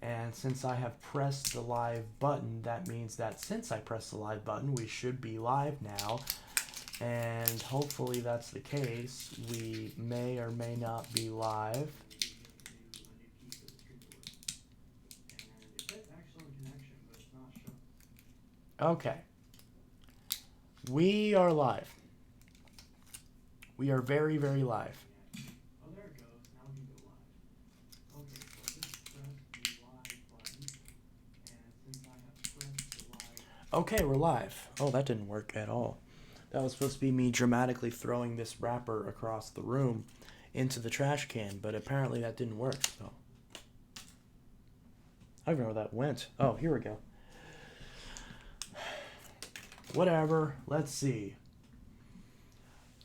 And since I have pressed the live button, that means that since I pressed the live button, we should be live now. And hopefully that's the case. We may or may not be live. Okay. We are live. We are very, very live. Okay, we're live. Oh, that didn't work at all. That was supposed to be me dramatically throwing this wrapper across the room into the trash can, but apparently that didn't work, so. I don't know where that went. Oh, here we go. Whatever. Let's see.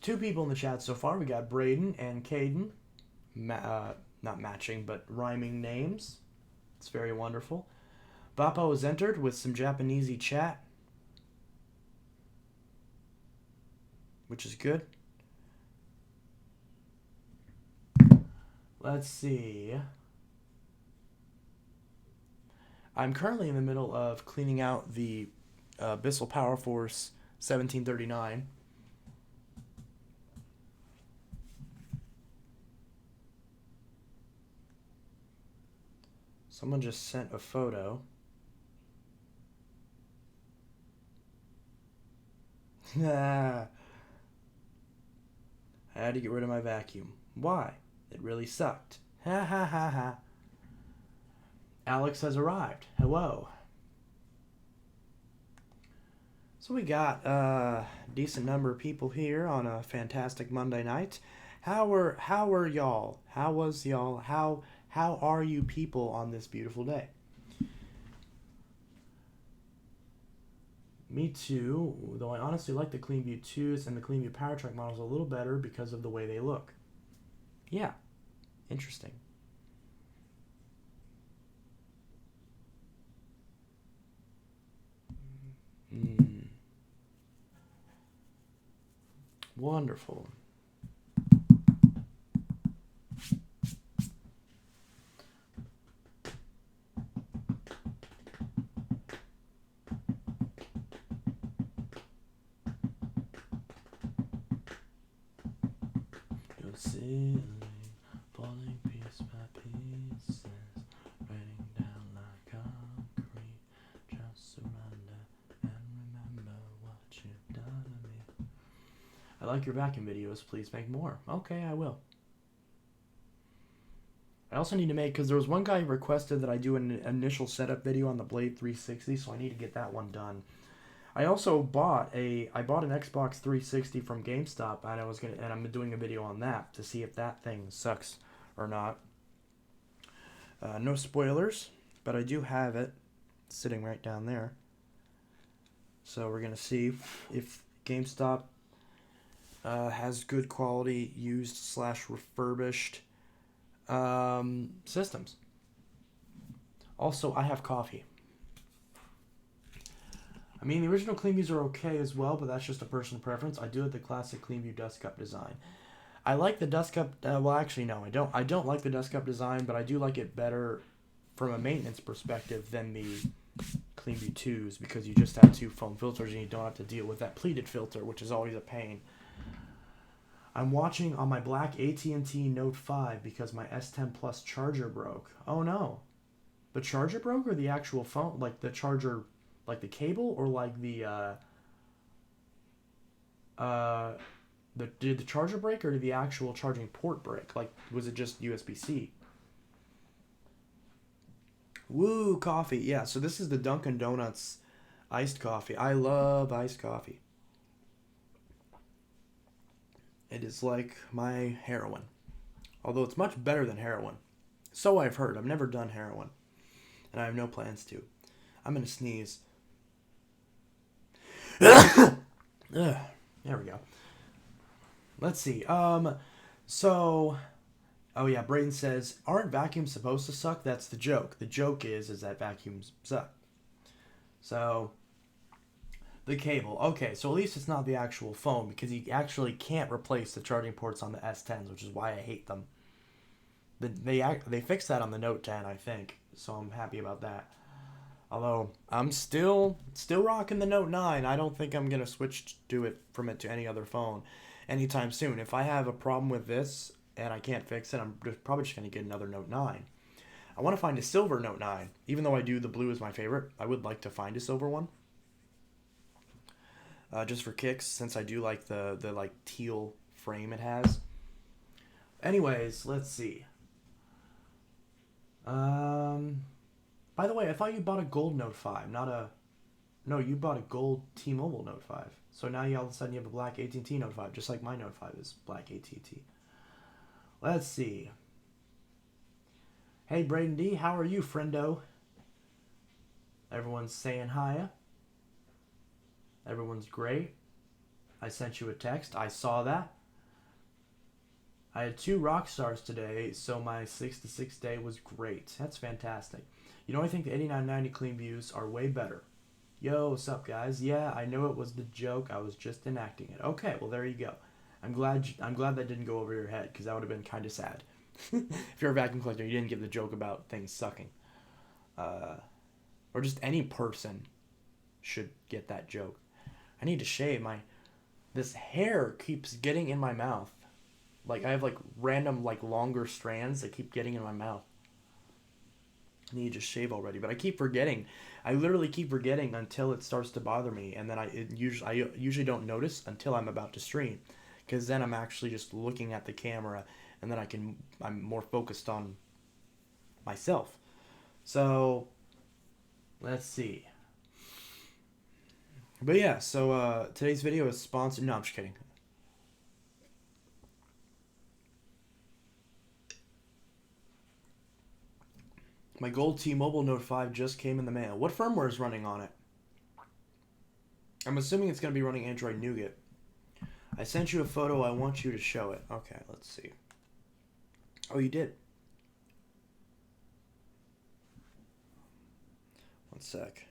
2 people in the chat so far. We got Braden and Caden. Not matching, but rhyming names. It's very wonderful. Bappo has entered with some Japanesey chat, which is good. Let's see. I'm currently in the middle of cleaning out the Bissell Power Force 1739. Someone just sent a photo. I had to get rid of my vacuum. Why? It really sucked. Ha ha ha ha. Alex has arrived. Hello. So we got a decent number of people here on a fantastic Monday night. How are y'all? How was y'all? How are you people on this beautiful day? Me too, though I honestly like the CleanView 2s and the CleanView PowerTrack models a little better because of the way they look. Yeah, interesting. Wonderful. Silly, falling piece by pieces, raining down like concrete. Just surrender and remember what you've done to me. I like your vacuum videos. Please make more. Okay, I will. I also need to make, because there was one guy who requested that I do an initial setup video on the Blade 360, so I need to get that one done. I also bought an Xbox 360 from GameStop, and I'm doing a video on that to see if that thing sucks or not. No spoilers, but I do have it sitting right down there. So we're gonna see if GameStop has good quality used / refurbished systems. Also, I have coffee. I mean, the original CleanViews are okay as well, but that's just a personal preference. I do like the classic CleanView Dust Cup design. I like the Dust Cup. Well, actually, no, I don't. I don't like the Dust Cup design, but I do like it better from a maintenance perspective than the CleanView 2s, because you just have 2 foam filters and you don't have to deal with that pleated filter, which is always a pain. I'm watching on my black AT&T Note 5 because my S10 Plus charger broke. Oh no, the charger broke, or the actual phone, like the charger? Like the cable, or like did the charger break, or did the actual charging port break? Like, was it just USB-C? Woo, coffee. Yeah, so this is the Dunkin' Donuts iced coffee. I love iced coffee. It is like my heroin. Although it's much better than heroin. So I've heard. I've never done heroin. And I have no plans to. I'm going to sneeze. There we go. Let's see. So, oh yeah, Braden says, aren't vacuums supposed to suck? That's the joke. The joke is that vacuums suck. So, the cable. Okay, so at least it's not the actual phone, because you actually can't replace the charging ports on the S10s, which is why I hate them. They fixed that on the Note 10, I think. So I'm happy about that. Although I'm still rocking the Note 9. I don't think I'm gonna switch to it from it to any other phone anytime soon. If I have a problem with this and I can't fix it, I'm probably just gonna get another Note 9. I want to find a silver Note 9. Even though the blue is my favorite, I would like to find a silver one. Just for kicks, since I do like the like teal frame it has. Anyways, let's see. By the way, I thought you bought a gold Note 5, not a... No, you bought a gold T-Mobile Note 5. So now all of a sudden you have a black AT&T Note 5, just like my Note 5 is black AT&T. Let's see. Hey, Braden D, how are you, friendo? Everyone's saying hiya. Everyone's great. I sent you a text. I saw that. I had 2 rock stars today, so my 6 to 6 day was great. That's fantastic. You know, I think the 8990 clean views are way better. Yo, what's up, guys? Yeah, I know it was the joke. I was just enacting it. Okay, well, there you go. I'm glad that didn't go over your head, because that would have been kind of sad. If you're a vacuum collector, you didn't get the joke about things sucking. Or just any person should get that joke. I need to shave. This hair keeps getting in my mouth. Like, I have, like, random, like, longer strands that keep getting in my mouth. I need to just shave already. But I keep forgetting. I literally keep forgetting until it starts to bother me. And then I usually don't notice until I'm about to stream. Because then I'm actually just looking at the camera. And then I'm more focused on myself. So, let's see. But yeah, so today's video is sponsored. No, I'm just kidding. My gold T-Mobile Note 5 just came in the mail. What firmware is running on it? I'm assuming it's going to be running Android Nougat. I sent you a photo. I want you to show it. Okay, let's see. Oh, you did? One sec.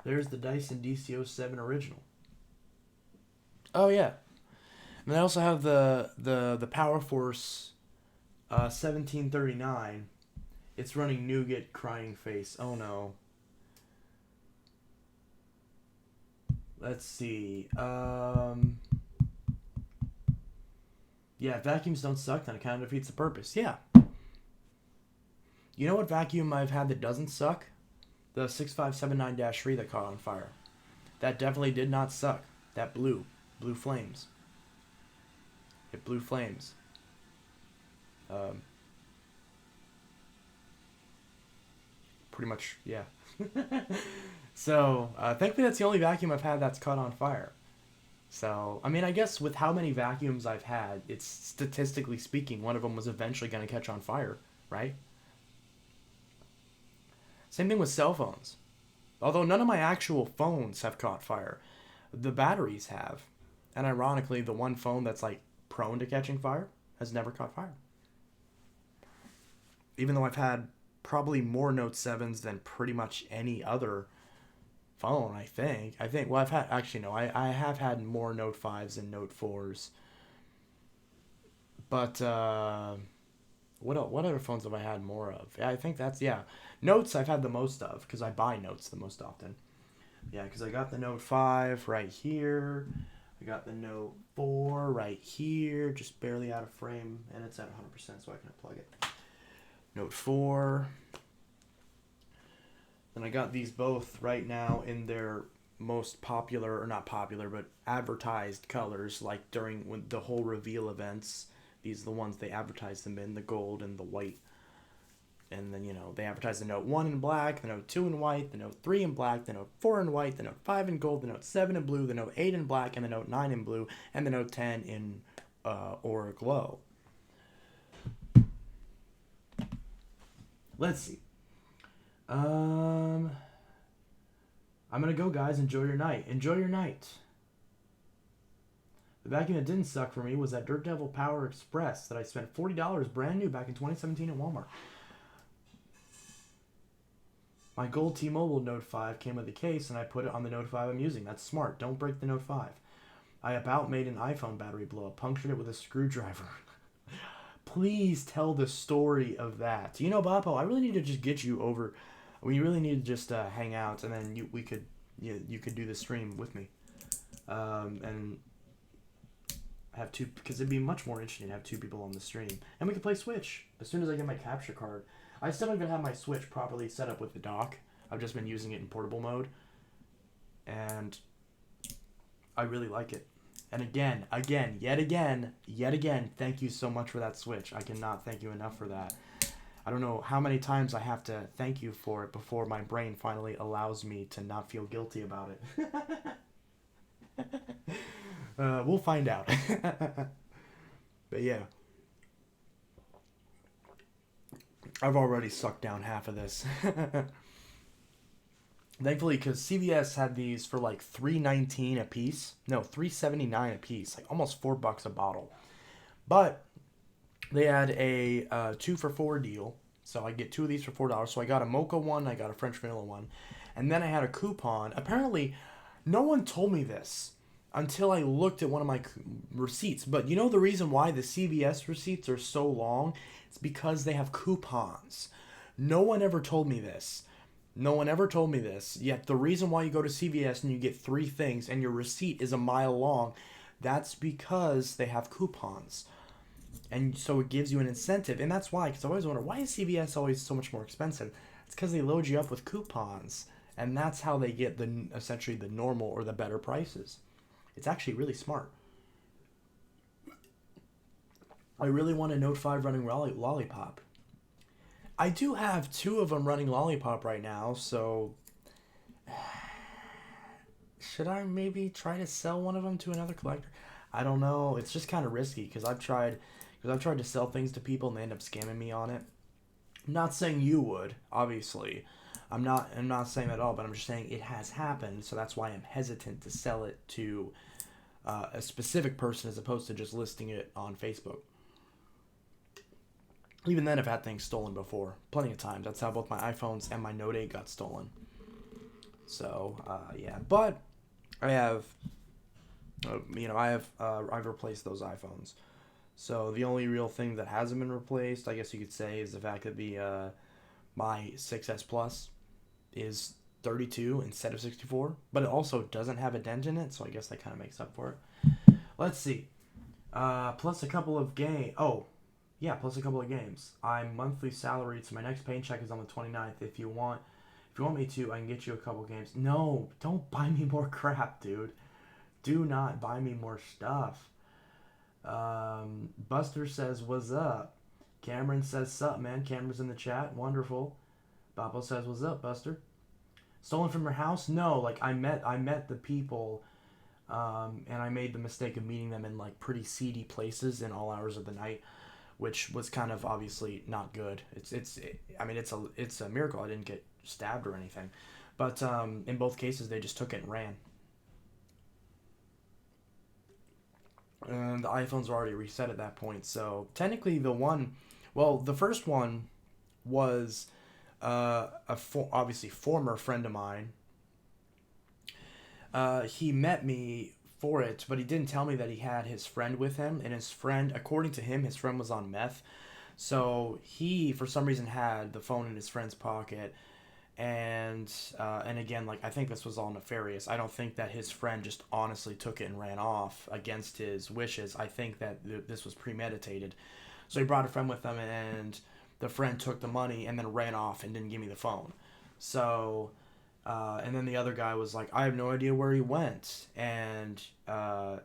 There's the Dyson DC07 original. Oh yeah, and I also have the Power Force 1739. It's running Nougat crying face. Oh no. Let's see. Yeah, if vacuums don't suck, then it kind of defeats the purpose. Yeah. You know what vacuum I've had that doesn't suck? The 6579-3 that caught on fire. That definitely did not suck. That blew flames. It blew flames. Pretty much, yeah. So, thankfully that's the only vacuum I've had that's caught on fire. So, I mean, I guess with how many vacuums I've had, it's statistically speaking, one of them was eventually going to catch on fire, right? Same thing with cell phones. Although none of my actual phones have caught fire. The batteries have. And ironically, the one phone that's like prone to catching fire has never caught fire. Even though I've had probably more Note 7s than pretty much any other phone, I think. Well, I've had, actually no, I have had more Note 5s and Note 4s. But, what other phones have I had more of? Yeah, I think that's, yeah. Notes I've had the most of, because I buy Notes the most often. Yeah, because I got the Note 5 right here. I got the Note 4 right here, just barely out of frame, and it's at 100%, so I can unplug it. Note 4. Then I got these both right now in their most popular, or not popular, but advertised colors, like during the whole reveal events. These are the ones they advertised them in, the gold and the white. And then, you know, they advertised the Note 1 in black, the Note 2 in white, the Note 3 in black, the Note 4 in white, the Note 5 in gold, the Note 7 in blue, the Note 8 in black, and the Note 9 in blue, and the Note 10 in Aura Glow. Let's see. I'm gonna go, guys. Enjoy your night. Enjoy your night. The vacuum that didn't suck for me was that Dirt Devil Power Express that I spent $40 brand new back in 2017 at Walmart. My gold T-Mobile Note 5 came with a case, and I put it on the Note 5 I'm using. That's smart. Don't break the Note 5. I about made an iPhone battery blow up, punctured it with a screwdriver. Please tell the story of that. You know, Bappo, I really need to just get you over. We really need to just hang out, and then you could do the stream with me, and have two, because it'd be much more interesting to have two people on the stream, and we could play Switch as soon as I get my capture card. I still don't even have my Switch properly set up with the dock. I've just been using it in portable mode, and I really like it. And yet again, thank you so much for that Switch. I cannot thank you enough for that. I don't know how many times I have to thank you for it before my brain finally allows me to not feel guilty about it. We'll find out. But yeah. I've already sucked down half of this. Thankfully, because CVS had these for like $3.19 a piece. No, $3.79 a piece. Like almost $4 a bottle. But they had a 2 for $4 deal. So I get two of these for $4. So I got a mocha one, I got a French vanilla one. And then I had a coupon. Apparently, no one told me this until I looked at one of my receipts. But you know the reason why the CVS receipts are so long? It's because they have coupons. No one ever told me this. No one ever told me this. Yet the reason why you go to CVS and you get 3 things and your receipt is a mile long, that's because they have coupons. And so it gives you an incentive. And that's why, because I always wonder, why is CVS always so much more expensive? It's because they load you up with coupons. And that's how they get essentially the normal or the better prices. It's actually really smart. I really want a Note 5 running Lollipop. I do have 2 of them running Lollipop right now, so should I maybe try to sell one of them to another collector? I don't know. It's just kind of risky because I've tried to sell things to people and they end up scamming me on it. I'm not saying you would, obviously. I'm not saying that at all, but I'm just saying it has happened, so that's why I'm hesitant to sell it to a specific person as opposed to just listing it on Facebook. Even then, I've had things stolen before, plenty of times. That's how both my iPhones and my Note 8 got stolen. So, yeah. But I have, I've replaced those iPhones. So the only real thing that hasn't been replaced, I guess you could say, is the fact that my 6S Plus is 32 instead of 64. But it also doesn't have a dent in it, so I guess that kind of makes up for it. Let's see. Plus a couple of games. Oh. Yeah, plus a couple of games. I'm monthly salaried, so my next paycheck is on the 29th. If you want me to, I can get you a couple games. No, don't buy me more crap, dude. Do not buy me more stuff. Buster says, what's up? Cameron says, sup, man. Cameron's in the chat. Wonderful. Bappo says, what's up, Buster? Stolen from your house? No, like I met the people, and I made the mistake of meeting them in like pretty seedy places in all hours of the night, which was kind of obviously not good. It's a miracle I didn't get stabbed or anything, but in both cases they just took it and ran. And the iPhones were already reset at that point, so technically the first one was obviously former friend of mine. He met me for it, but he didn't tell me that he had his friend with him, and his friend, according to him, his friend was on meth, so he for some reason had the phone in his friend's pocket, and again, like, I think this was all nefarious. I don't think that his friend just honestly took it and ran off against his wishes. I think that this was premeditated. So he brought a friend with him, and the friend took the money and then ran off and didn't give me the phone. So and then the other guy was like, I have no idea where he went. And, but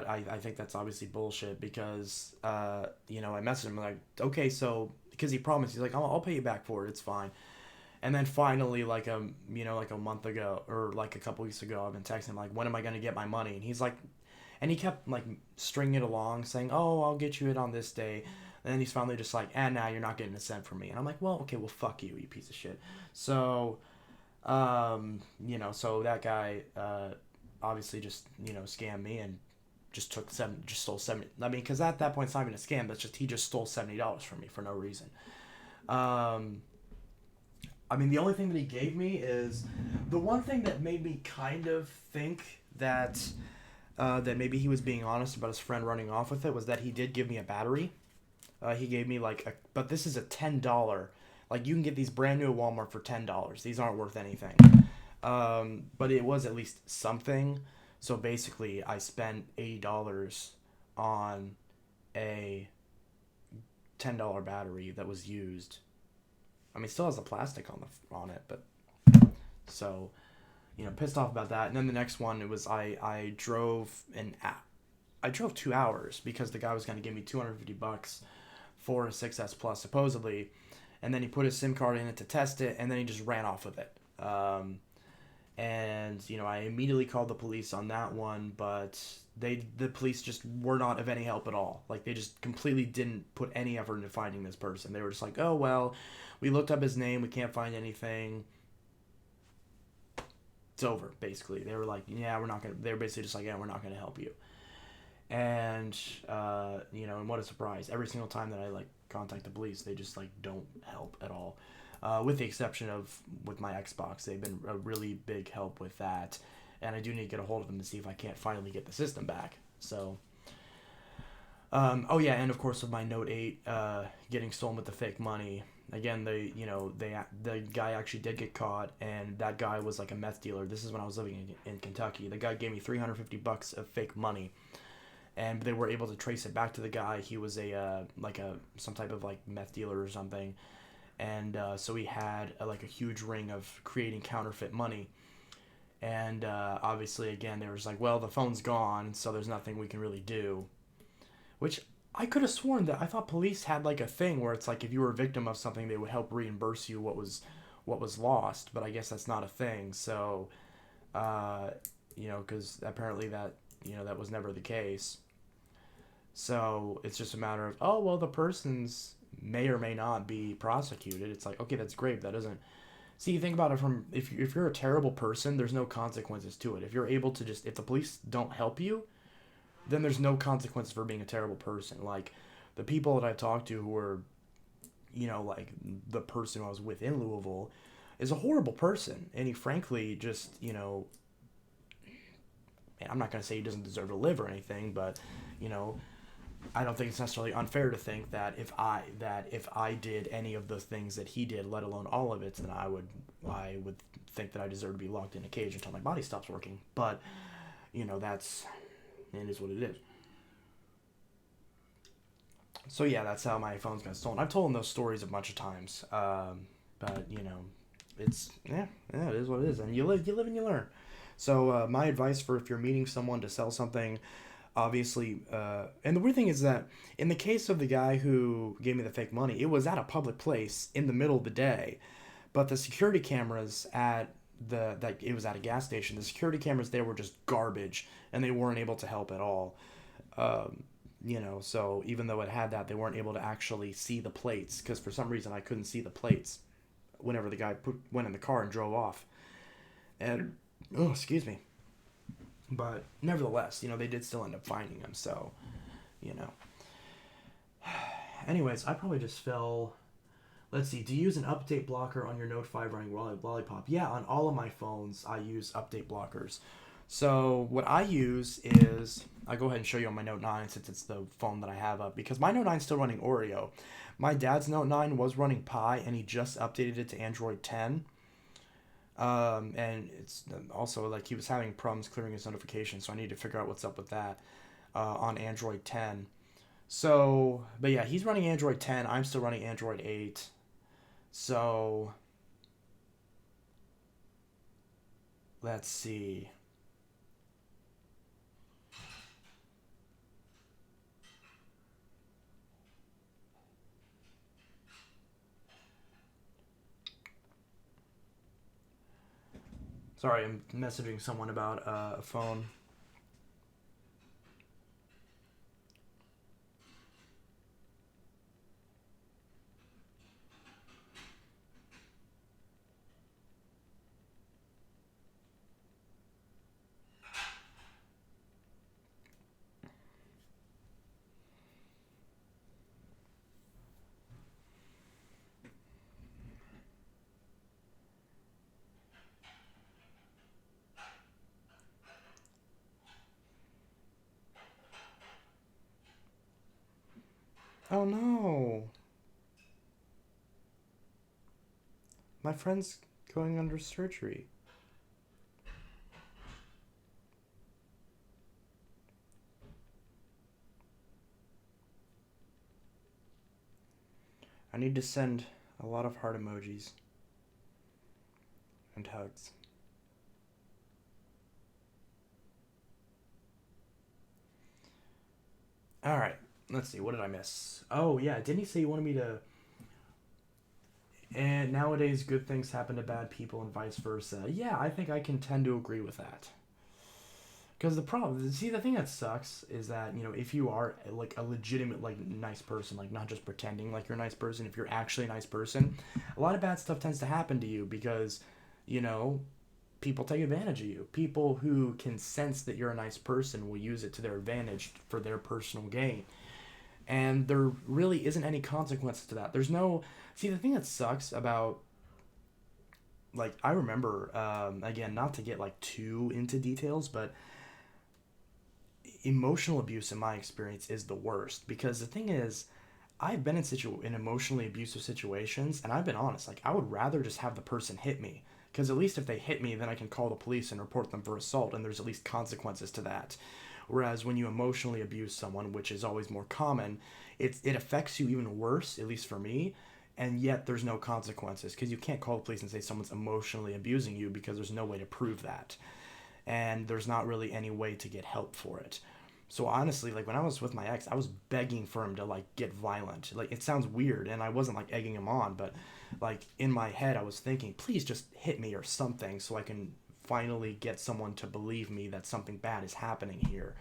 I think that's obviously bullshit because, I messaged him like, okay, so, because he promised, he's like, I'll pay you back for it. It's fine. And then finally, like a month ago or like a couple weeks ago, I've been texting him like, when am I going to get my money? And he's like, and he kept like stringing it along saying, oh, I'll get you it on this day. And then he's finally just like, nah, you're not getting a cent from me. And I'm like, well, okay, well, fuck you, you piece of shit. So, so that guy, obviously just, scammed me and just stole 70. I mean, because at that point it's not even a scam. That's just, he just stole $70 from me for no reason. I mean, the only thing that he gave me is the one thing that made me kind of think that that maybe he was being honest about his friend running off with it was that he did give me a battery. He gave me but this is a $10. Like, you can get these brand new at Walmart for $10. These aren't worth anything. But it was at least something. So basically, I spent $80 on a $10 battery that was used. I mean, it still has the plastic on it, but so, pissed off about that. And then the next one, it was I drove 2 hours because the guy was going to give me $250 for a 6S Plus supposedly, and then he put his SIM card in it to test it, and then he just ran off with it. And I immediately called the police on that one, but the police just were not of any help at all. Like, they just completely didn't put any effort into finding this person. They were just like, oh, well, we looked up his name, we can't find anything. It's over, basically. They were like, yeah, they were basically just like, yeah, we're not gonna help you. And and what a surprise. Every single time that I contact the police, they just don't help at all. With the exception of with my Xbox. They've been a really big help with that. And I do need to get a hold of them to see if I can't finally get the system back. So, and of course with my Note 8 getting stolen with the fake money. Again, the guy actually did get caught, and that guy was a meth dealer. This is when I was living in Kentucky. The guy gave me $350 of fake money, and they were able to trace it back to the guy. He was some type of meth dealer or something. And so he had a huge ring of creating counterfeit money. And obviously, again, they were just like, well, the phone's gone, so there's nothing we can really do. Which I could have sworn that I thought police had a thing where it's if you were a victim of something, they would help reimburse you what was lost. But I guess that's not a thing. So, because apparently that was never the case. So it's just a matter of, oh, well, the person's may or may not be prosecuted. It's like, okay, that's great. That doesn't... See, you think about it from... If you're a terrible person, there's no consequences to it. If you're able to if the police don't help you, then there's no consequences for being a terrible person. The people that I talked to who were, the person who I was with in Louisville is a horrible person. And he frankly just, I'm not going to say he doesn't deserve to live or anything, but, I don't think it's necessarily unfair to think that if I did any of the things that he did, let alone all of it, then I would think that I deserve to be locked in a cage until my body stops working. But, it is what it is. So yeah, that's how my phones got stolen. I've told them those stories a bunch of times. But it's it is what it is, and you live and you learn. So my advice for if you're meeting someone to sell something, obviously, and the weird thing is that in the case of the guy who gave me the fake money, it was at a public place in the middle of the day, but the security cameras it was at a gas station. The security cameras there were just garbage, and they weren't able to help at all. So even though it had that, they weren't able to actually see the plates, because for some reason I couldn't see the plates whenever the guy went in the car and drove off. And excuse me. But nevertheless, they did still end up finding him. So, anyways, I probably just fell. Let's see. Do you use an update blocker on your Note 5 running Lollipop? Yeah, on all of my phones, I use update blockers. So what I use is, I'll go ahead and show you on my Note 9 since it's the phone that I have up, because my Note 9 is still running Oreo. My dad's Note 9 was running Pi, and he just updated it to Android 10. And it's also he was having problems clearing his notifications, so I need to figure out what's up with that on Android 10. So, but yeah, he's running Android 10. I'm still running Android 8. So, let's see. Sorry, I'm messaging someone about a phone. Oh no. My friend's going under surgery. I need to send a lot of heart emojis and hugs. All right. Let's see. What did I miss? Oh yeah, didn't he say you wanted me to? And nowadays, good things happen to bad people, and vice versa. Yeah, I think I can tend to agree with that. Because the problem, see, the thing that sucks is that if you are like a legitimate like nice person, like not just pretending like you're a nice person, if you're actually a nice person, a lot of bad stuff tends to happen to you because, you know, people take advantage of you. People who can sense that you're a nice person will use it to their advantage for their personal gain. And there really isn't any consequences to that. There's no. See, the thing that sucks about, like, I remember, again, not to get like too into details, but emotional abuse in my experience is the worst because the thing is, I've been in emotionally abusive situations, and I've been honest. Like, I would rather just have the person hit me, because at least if they hit me, then I can call the police and report them for assault, and there's at least consequences to that. Whereas when you emotionally abuse someone, which is always more common, it affects you even worse, at least for me, and yet there's no consequences because you can't call the police and say someone's emotionally abusing you because there's no way to prove that, and there's not really any way to get help for it. So honestly, like when I was with my ex, I was begging for him to like get violent. Like it sounds weird, and I wasn't like egging him on, but like in my head, I was thinking, please just hit me or something, so I can finally get someone to believe me that something bad is happening here.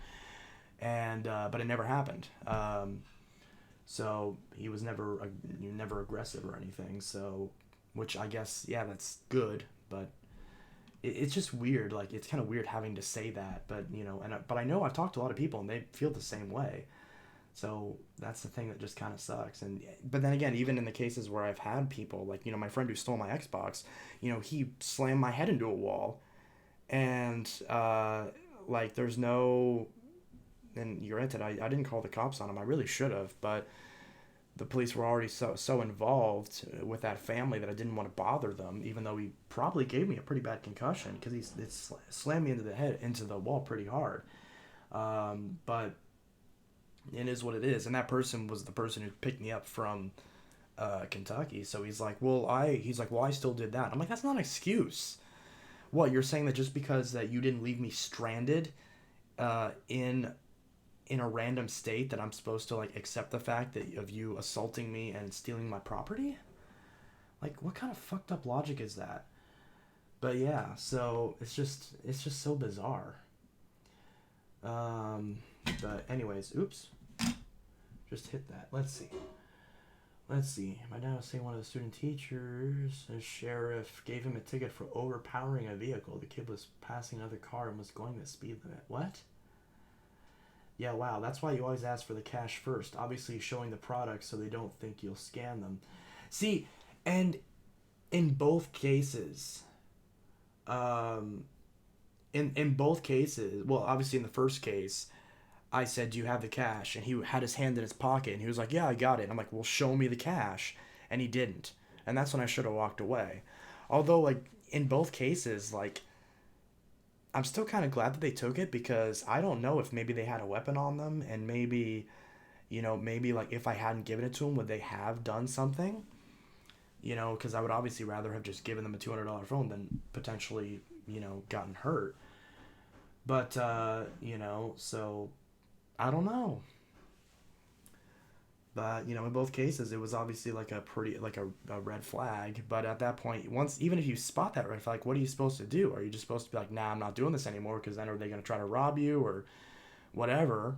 And but it never happened. So he was never aggressive or anything. So, which I guess yeah, that's good, but it's just weird. Like it's kind of weird having to say that, but but I know I've talked to a lot of people and they feel the same way. So that's the thing that just kind of sucks. And but then again, even in the cases where I've had people like my friend who stole my Xbox, he slammed my head into a wall, and like there's no. And granted, I didn't call the cops on him. I really should have, but the police were already so involved with that family that I didn't want to bother them, even though he probably gave me a pretty bad concussion because it slammed me into the wall pretty hard. But it is what it is, and that person was the person who picked me up from Kentucky. So he's like, well, I still did that. I'm like, that's not an excuse. What, you're saying that just because that you didn't leave me stranded in a random state that I'm supposed to like accept the fact that of you assaulting me and stealing my property? Like what kind of fucked up logic is that? But yeah, so it's just so bizarre. Um but anyways, oops. Just hit that. Let's see. Let's see. My dad was saying one of the student teachers, a sheriff, gave him a ticket for overpowering a vehicle. The kid was passing another car and was going the speed limit. What? Yeah, wow, that's why you always ask for the cash first. Obviously, showing the product so they don't think you'll scam them. See, and in both cases, um, in both cases, well, obviously in the first case, I said, "Do you have the cash?" And he had his hand in his pocket, and he was like, "Yeah, I got it." And I'm like, "Well, show me the cash," and he didn't, and that's when I should have walked away. Although, like in both cases, like I'm still kind of glad that they took it because I don't know if maybe they had a weapon on them and maybe maybe like if I hadn't given it to them, would they have done something? Because I would obviously rather have just given them a $200 phone than potentially, gotten hurt. But, so I don't know. But, in both cases, it was obviously like a red flag. But at that point, even if you spot that red flag, what are you supposed to do? Are you just supposed to be like, nah, I'm not doing this anymore because then are they going to try to rob you or whatever?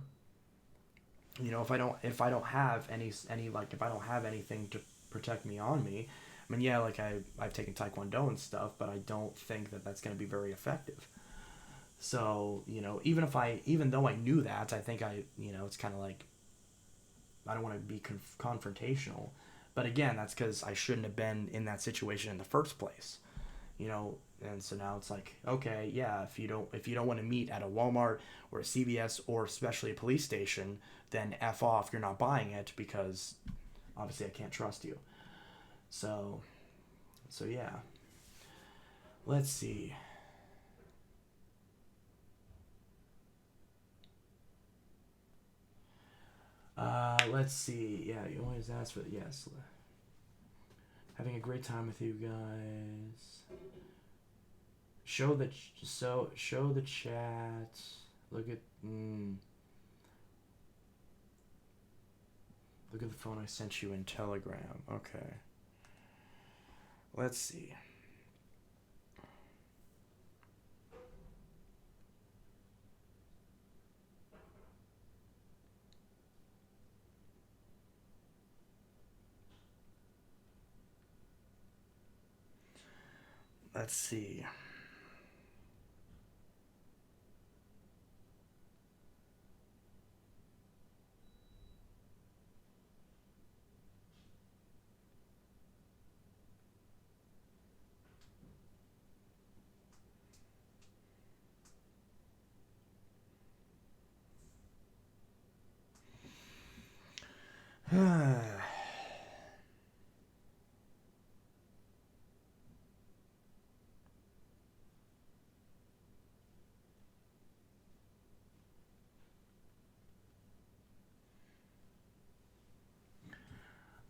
If I don't have any like if I don't have anything to protect me on me, I mean yeah, like I've taken taekwondo and stuff, but I don't think that that's going to be very effective. So even though I knew that, I think it's kind of like I don't want to be confrontational, but again, that's because I shouldn't have been in that situation in the first place. you know. And so now it's like, okay, yeah, if you don't want to meet at a Walmart or a CVS or especially a police station, then F off, you're not buying it because obviously I can't trust you. So yeah. Let's see. Let's see. Yeah, you always ask for yes. Having a great time with you guys. Show the chat. Look at look at the phone I sent you in Telegram. Okay. Let's see. Let's see.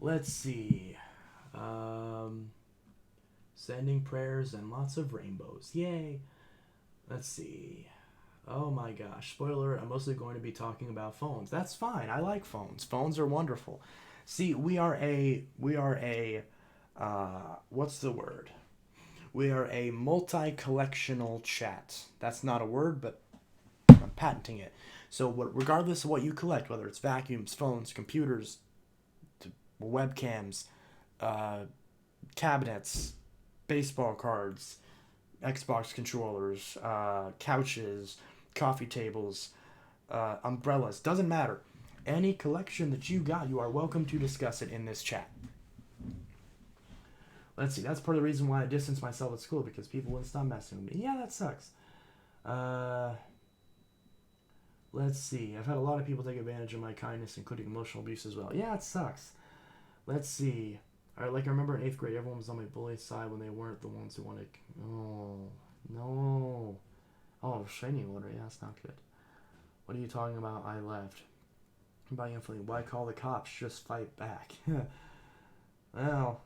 Let's see. Sending prayers and lots of rainbows. Yay. Let's see. Oh my gosh. Spoiler, I'm mostly going to be talking about phones. That's fine. I like phones. Phones are wonderful. See, what's the word? We are a multi-collectional chat. That's not a word, but I'm patenting it. So regardless of what you collect, whether it's vacuums, phones, computers, webcams, cabinets, baseball cards, Xbox controllers, couches, coffee tables, umbrellas, doesn't matter. Any collection that you got, you are welcome to discuss it in this chat. Let's see, that's part of the reason why I distanced myself at school, because people wouldn't stop messing with me. Yeah, that sucks. Let's see, I've had a lot of people take advantage of my kindness, including emotional abuse as well. Yeah, it sucks. Let's see. I remember in 8th grade, everyone was on my bully side when they weren't the ones who wanted. Oh, no. Oh, shiny water. Yeah, that's not good. What are you talking about? I left. By inflating. Why call the cops? Just fight back. Well,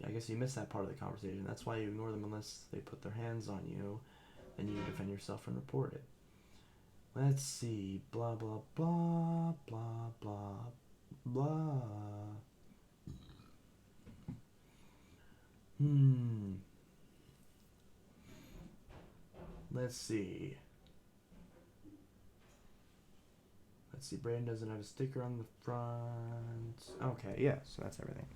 I guess you missed that part of the conversation. That's why you ignore them unless they put their hands on you. Then you defend yourself and report it. Let's see. Blah, blah, blah, blah, blah, blah. Let's see. Let's see. Brandon doesn't have a sticker on the front. Okay, yeah, so that's everything.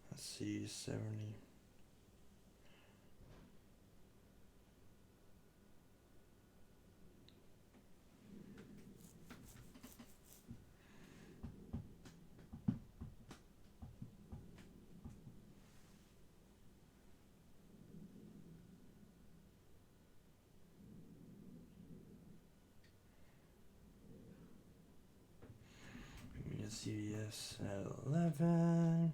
Let's see, 70. CVS at 11.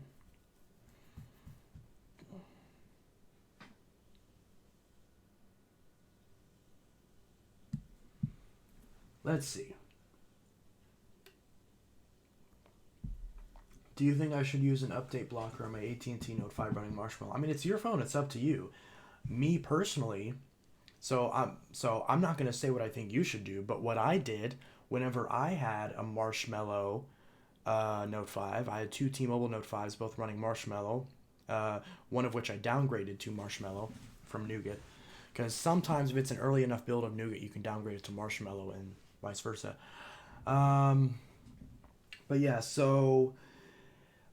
Let's see. Do you think I should use an update blocker on my AT&T Note 5 running Marshmallow? I mean, it's your phone. It's up to you. Me personally, so I'm not gonna say what I think you should do, but what I did whenever I had a Marshmallow Note 5, I had two T-Mobile Note 5s, both running Marshmallow. One of which I downgraded to Marshmallow from Nougat, because sometimes if it's an early enough build of Nougat, you can downgrade it to Marshmallow and vice versa. Um, but yeah, so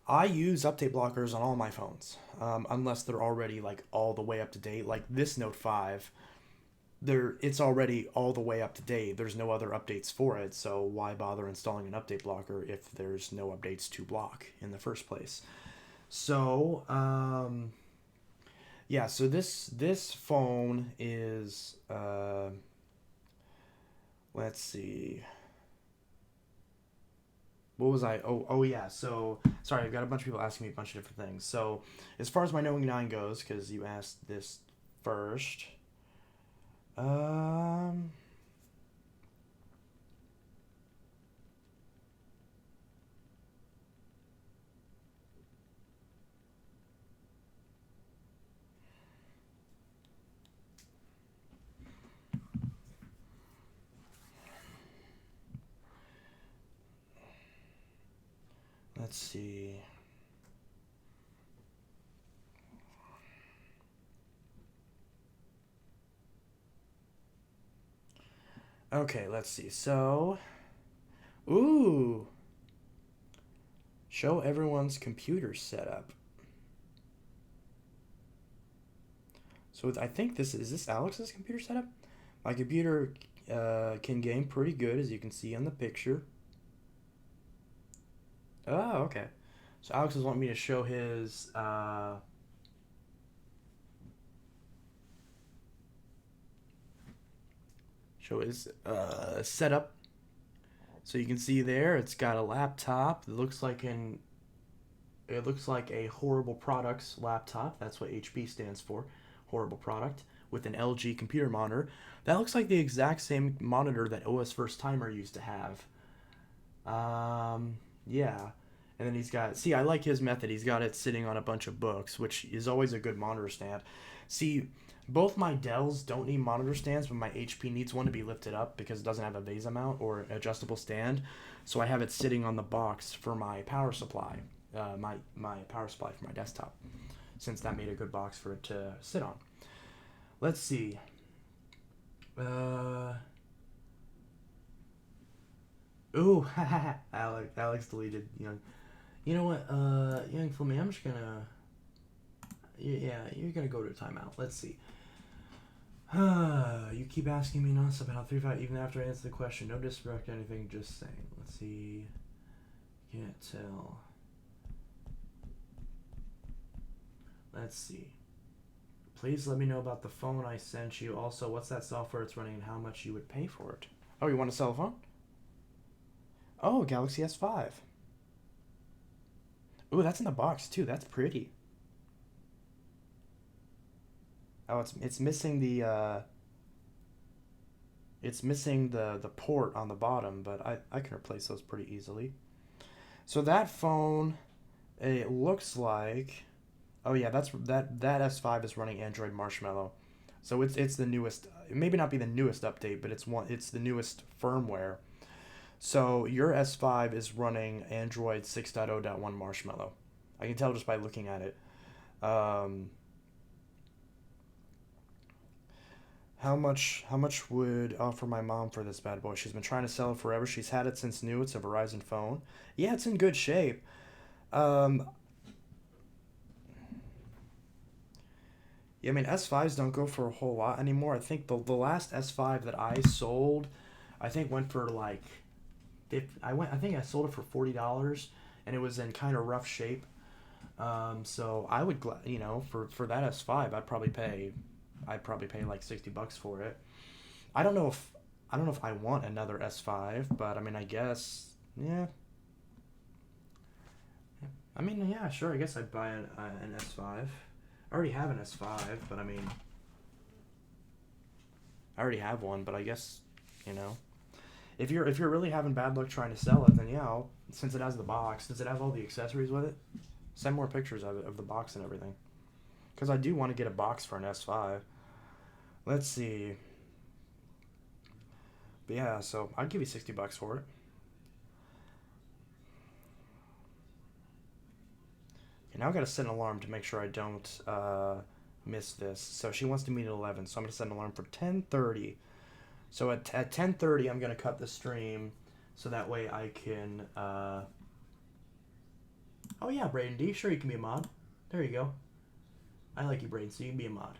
I use update blockers on all my phones, unless they're already like all the way up to date. Like this Note 5, it's already all the way up to date. There's no other updates for it, so why bother installing an update blocker if there's no updates to block in the first place? So, yeah, so this phone is let's see. What was I? Oh yeah. So sorry, I've got a bunch of people asking me a bunch of different things. So as far as my Knowing Nine goes, because you asked this first, um, let's see. Okay, let's see. So, ooh, show everyone's computer setup. So I think this Alex's computer setup. My computer can game pretty good, as you can see on the picture. Oh, okay. So Alex is wanting me to show his setup. So you can see there, it's got a laptop. It looks like a Horrible Products laptop. That's what HP stands for, Horrible Product, with an LG computer monitor. That looks like the exact same monitor that OS First Timer used to have. Yeah. And then I like his method. He's got it sitting on a bunch of books, which is always a good monitor stand. See, both my Dells don't need monitor stands, but my HP needs one to be lifted up because it doesn't have a VESA mount or an adjustable stand. So I have it sitting on the box for my power supply, my power supply for my desktop, since that made a good box for it to sit on. Let's see. Uh, ooh, Alex deleted young. You know what, young Fleming, I'm just gonna. Yeah, you're gonna go to timeout. Let's see. You keep asking me nonstop about 3-5 even after I answer the question. No disrespect or anything, just saying. Let's see. Can't tell. Let's see. Please let me know about the phone I sent you. Also, what's that software it's running and how much you would pay for it? Oh, you want to sell a phone? Oh, Galaxy S5. Ooh, that's in the box too. That's pretty. Oh, it's missing the port on the bottom, but I can replace those pretty easily. So that phone, it looks like, oh yeah, that S5 is running Android Marshmallow. So it's the newest, it maybe not be the newest update, but it's the newest firmware. So your S5 is running Android 6.0.1 Marshmallow. I can tell just by looking at it. Um, how much would offer my mom for this bad boy? She's been trying to sell it forever. She's had it since new. It's a Verizon phone. Yeah, it's in good shape. Um, yeah, I mean S5s don't go for a whole lot anymore. I think the last S5 that I sold, I think went for like, I think I sold it for $40, and it was in kind of rough shape. So I would, for that S5, I'd probably pay like $60 for it. I don't know if I don't know if I want another S5, but I mean, I guess, yeah. I mean, yeah, sure. I guess I'd buy an S5. I already have an S5, but I mean, I already have one, but I guess, you know, if you're really having bad luck trying to sell it, then yeah, since it has the box, since it has all the accessories with it, send more pictures of it, of the box and everything. Because I do want to get a box for an S5. Let's see. But yeah, so I'd give you $60 for it. Okay, now I gotta set an alarm to make sure I don't miss this. So she wants to meet at 11, so I'm gonna set an alarm for 10:30. So at 10:30, I'm gonna cut the stream, so that way I can. Oh yeah, Braden D. Sure, you can be a mod. There you go. I like you, Braden, so you can be a mod.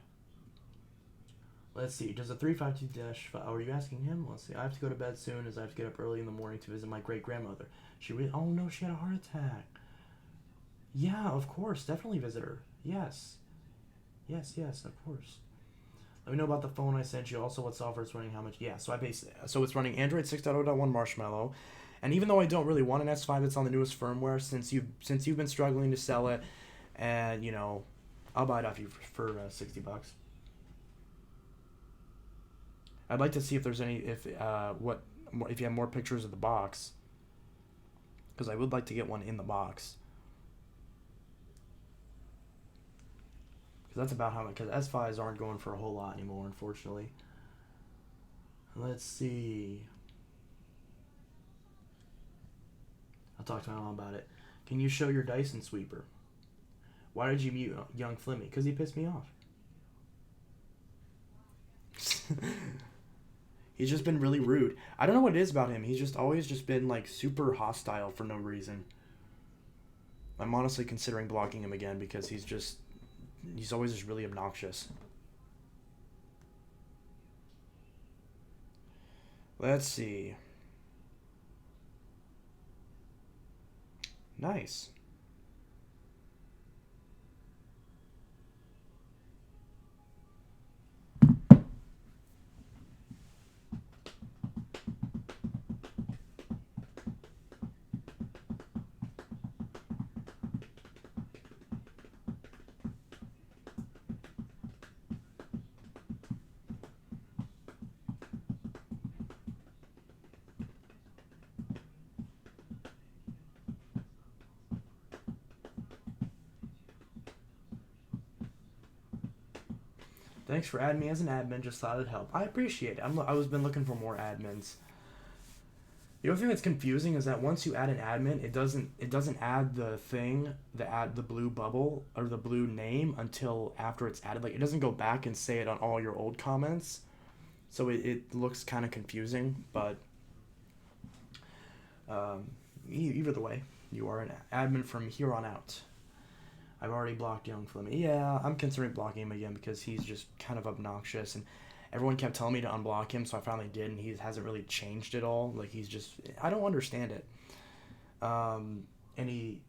Let's see. Does a 352-5? Oh, are you asking him? Let's see. I have to go to bed soon, as I have to get up early in the morning to visit my great grandmother. Oh no, she had a heart attack. Yeah, of course, definitely visit her. Yes, of course. Let me know about the phone I sent you. Also, what software it's running, how much. Yeah, so so it's running Android 6.0.1 Marshmallow, and even though I don't really want an S5 that's on the newest firmware, since you've been struggling to sell it, and I'll buy it off you for $60. I'd like to see if there's if you have more pictures of the box, because I would like to get one in the box. Because that's about how much. Because S5s aren't going for a whole lot anymore, unfortunately. Let's see. I'll talk to my mom about it. Can you show your Dyson sweeper? Why did you mute young Flimmy? Because he pissed me off. He's just been really rude. I don't know what it is about him. He's just always just been like super hostile for no reason. I'm honestly considering blocking him again because he's always just really obnoxious. Let's see. Nice. Thanks for adding me as an admin. Just thought it'd help. I appreciate it. I was been looking for more admins. The only thing that's confusing is that once you add an admin, it doesn't add the blue bubble or the blue name until after it's added. Like, it doesn't go back and say it on all your old comments, so it looks kind of confusing. But either the way, you are an admin from here on out. I've already blocked Young Flemmy. Yeah, I'm considering blocking him again because he's just kind of obnoxious, and everyone kept telling me to unblock him, so I finally did, and he hasn't really changed at all. Like, I don't understand it. And he,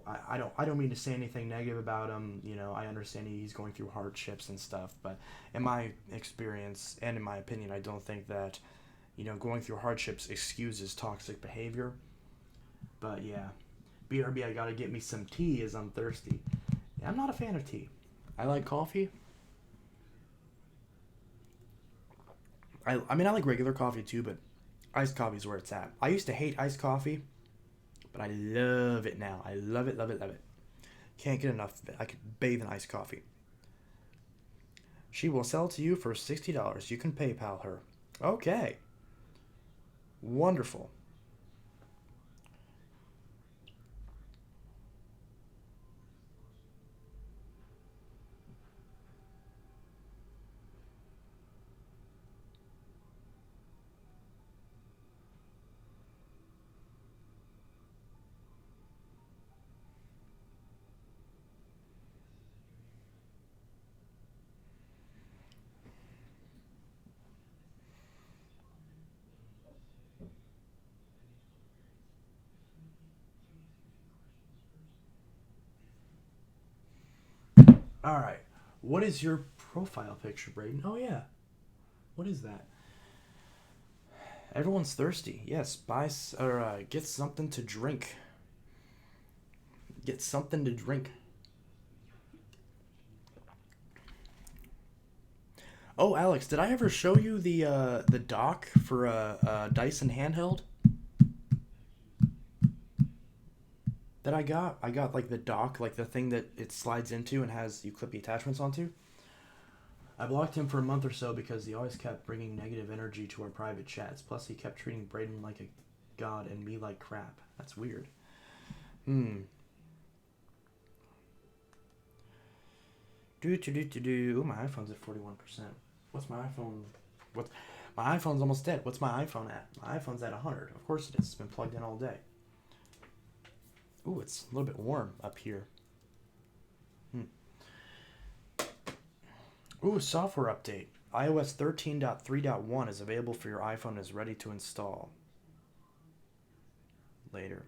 I don't mean to say anything negative about him. I understand he's going through hardships and stuff, but in my experience and in my opinion, I don't think that, going through hardships excuses toxic behavior. But yeah. BRB, I gotta get me some tea as I'm thirsty. Yeah, I'm not a fan of tea. I like coffee. I like regular coffee too, but iced coffee is where it's at. I used to hate iced coffee, but I love it now. I love it, love it, love it. Can't get enough of it. I could bathe in iced coffee. She will sell to you for $60. You can PayPal her. Okay. Wonderful. All right. What is your profile picture, Braden? Oh, yeah. What is that? Everyone's thirsty. Yes, get something to drink. Get something to drink. Oh, Alex, did I ever show you the dock for a Dyson handheld that I got? I got like the dock, like the thing that it slides into and has you clip the attachments onto. I blocked him for a month or so because he always kept bringing negative energy to our private chats. Plus, he kept treating Braden like a god and me like crap. That's weird. Hmm. Ooh, my iPhone's at 41%. What's my iPhone? What's my iPhone's almost dead. What's my iPhone at? My iPhone's at 100. Of course it is. It's been plugged in all day. Ooh, it's a little bit warm up here. Ooh, software update. iOS 13.3.1 is available for your iPhone and is ready to install. Later.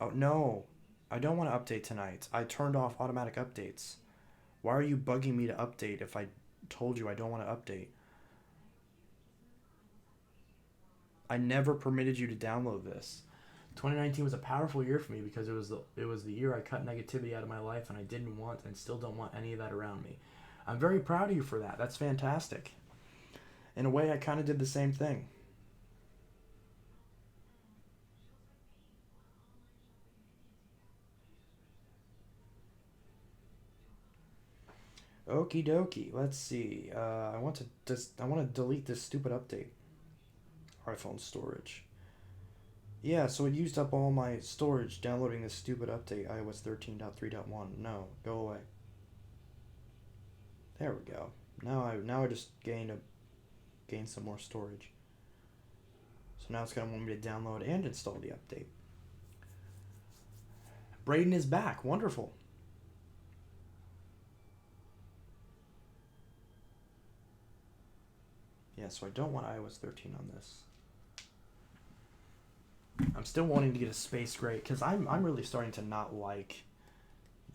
Oh, no. I don't want to update tonight. I turned off automatic updates. Why are you bugging me to update if I told you I don't want to update? I never permitted you to download this. 2019 was a powerful year for me because it was the year I cut negativity out of my life and I didn't want and still don't want any of that around me. I'm very proud of you for that. That's fantastic. In a way, I kind of did the same thing. Okie dokie. Let's see. I want to delete this stupid update. iPhone storage. Yeah, so it used up all my storage downloading this stupid update, iOS 13.3.1. No, go away. There we go. Now I just gained some more storage. So now it's gonna want me to download and install the update. Braden is back. Wonderful. Yeah, so I don't want iOS 13 on this. I'm still wanting to get a space gray because I'm really starting to not like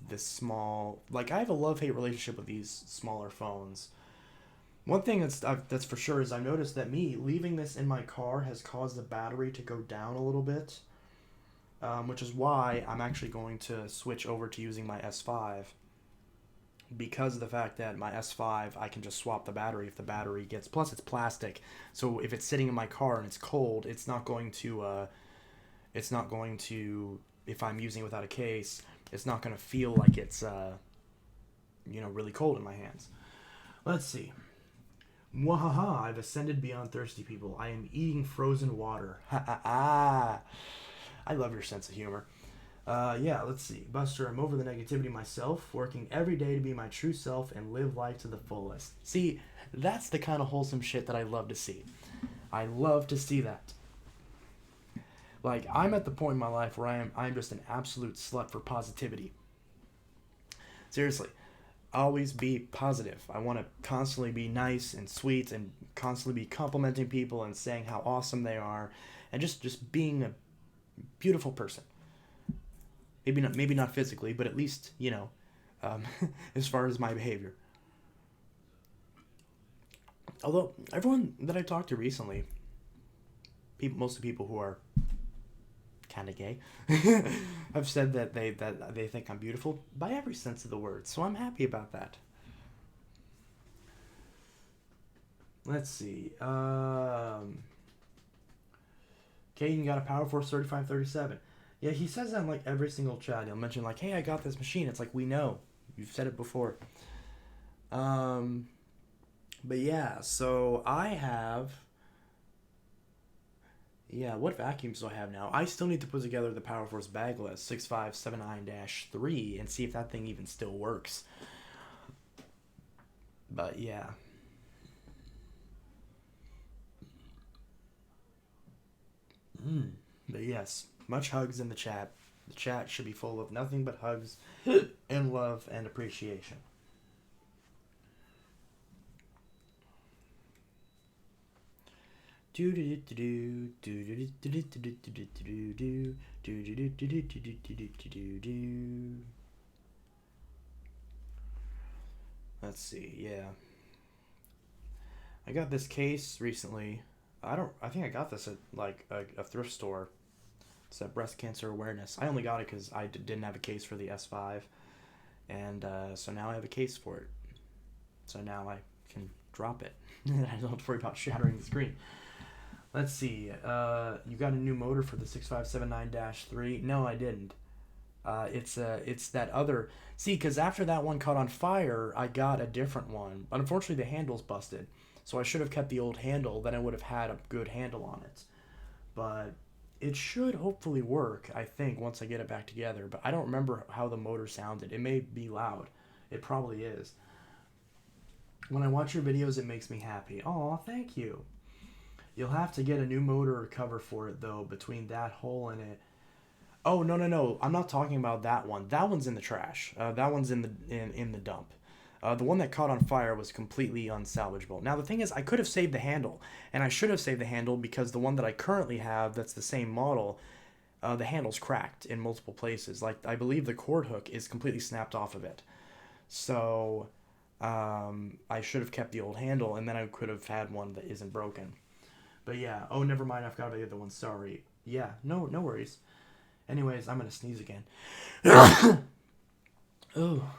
this small. Like, I have a love-hate relationship with these smaller phones. One thing that's for sure is I've noticed that me leaving this in my car has caused the battery to go down a little bit, which is why I'm actually going to switch over to using my S5 because of the fact that my S5 I can just swap the battery if the battery gets. Plus, it's plastic, so if it's sitting in my car and it's cold, it's not going to. If I'm using it without a case, it's not going to feel like it's really cold in my hands. Let's see. Mwahaha, I've ascended beyond thirsty people. I am eating frozen water. Ha ha ha. I love your sense of humor. Yeah, let's see. Buster, I'm over the negativity myself, working every day to be my true self and live life to the fullest. See, that's the kind of wholesome shit that I love to see. I love to see that. Like, I'm at the point in my life where I'm just an absolute slut for positivity. Seriously. Always be positive. I want to constantly be nice and sweet and constantly be complimenting people and saying how awesome they are and just being a beautiful person. Maybe not physically, but at least, as far as my behavior. Although everyone that I talked to recently, most of the people who are kind of gay, have said that they think I'm beautiful by every sense of the word. So I'm happy about that. Let's see. Caden got a Power Force 3537. Yeah, he says that in like every single chat. He'll mention like, "Hey, I got this machine." It's like, we know. You've said it before. But yeah, so I have. Yeah, what vacuums do I have now? I still need to put together the Power Force bagless 6579-3 and see if that thing even still works. But yeah. But yes, much hugs in the chat. The chat should be full of nothing but hugs and love and appreciation. Let's see, yeah. I got this case recently. I think I got this at like a thrift store. It's a breast cancer awareness. I only got it because I didn't have a case for the S5. And so now I have a case for it. So now can drop it. I don't have to worry about shattering the screen. Let's see. You got a new motor for the 6579-3? No, I didn't. It's that other. See, because after that one caught on fire, I got a different one. But unfortunately, the handle's busted. So I should have kept the old handle. Then I would have had a good handle on it. But it should hopefully work, I think, once I get it back together. But I don't remember how the motor sounded. It may be loud. It probably is. When I watch your videos, it makes me happy. Aw, thank you. You'll have to get a new motor cover for it, though, between that hole and it. Oh, no. I'm not talking about that one. That one's in the trash. That one's in the dump. The one that caught on fire was completely unsalvageable. Now, the thing is, I could have saved the handle, and I should have saved the handle because the one that I currently have that's the same model, the handle's cracked in multiple places. Like, I believe the cord hook is completely snapped off of it. So, I should have kept the old handle, and then I could have had one that isn't broken. But yeah, oh, never mind, I forgot about the other one, sorry. Yeah, no worries. Anyways, I'm gonna sneeze again. Oh.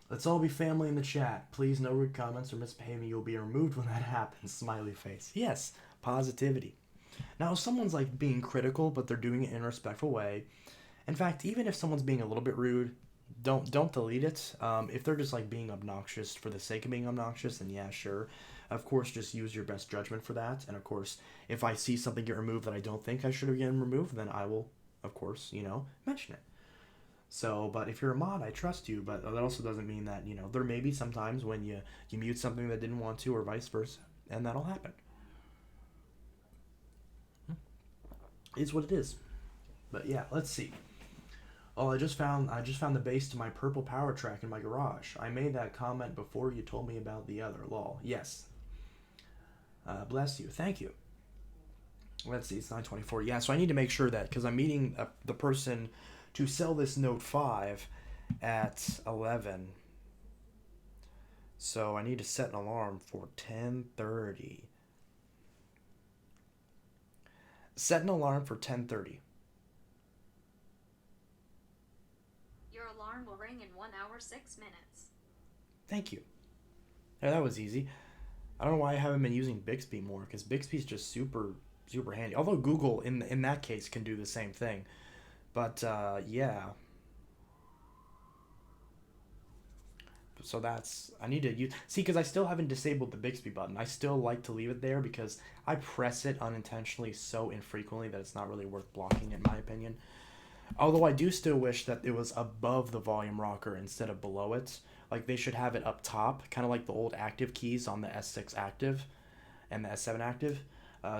Let's all be family in the chat. Please, no rude comments or misbehaving. You'll be removed when that happens. Smiley face. Yes, positivity. Now, if someone's like being critical, but they're doing it in a respectful way. In fact, even if someone's being a little bit rude, don't delete it. If they're just like being obnoxious for the sake of being obnoxious, then yeah, sure. Of course, just use your best judgment for that. And of course, if I see something get removed that I don't think I should have gotten removed, then I will, of course, mention it. So, but if you're a mod, I trust you, but that also doesn't mean that, there may be some times when you mute something that didn't want to or vice versa, and that'll happen. It's what it is. But yeah, let's see. Oh, I just found the base to my purple power track in my garage. I made that comment before you told me about the other. Lol. Yes. Bless you. Thank you. Let's see, it's 9:24. Yeah, so I need to make sure that, because I'm meeting the person to sell this Note 5 at 11. So I need to set an alarm for 10:30. Set an alarm for 10:30. Your alarm will ring in 1 hour, 6 minutes. Thank you. Yeah, that was easy. I don't know why I haven't been using Bixby more, because Bixby's just super handy. Although Google, in that case, can do the same thing. But, yeah. So I need to use, see, because I still haven't disabled the Bixby button. I still like to leave it there because I press it unintentionally so infrequently that it's not really worth blocking, in my opinion. Although I do still wish that it was above the volume rocker instead of below it. Like, they should have it up top, kind of like the old active keys on the S6 Active and the S7 Active.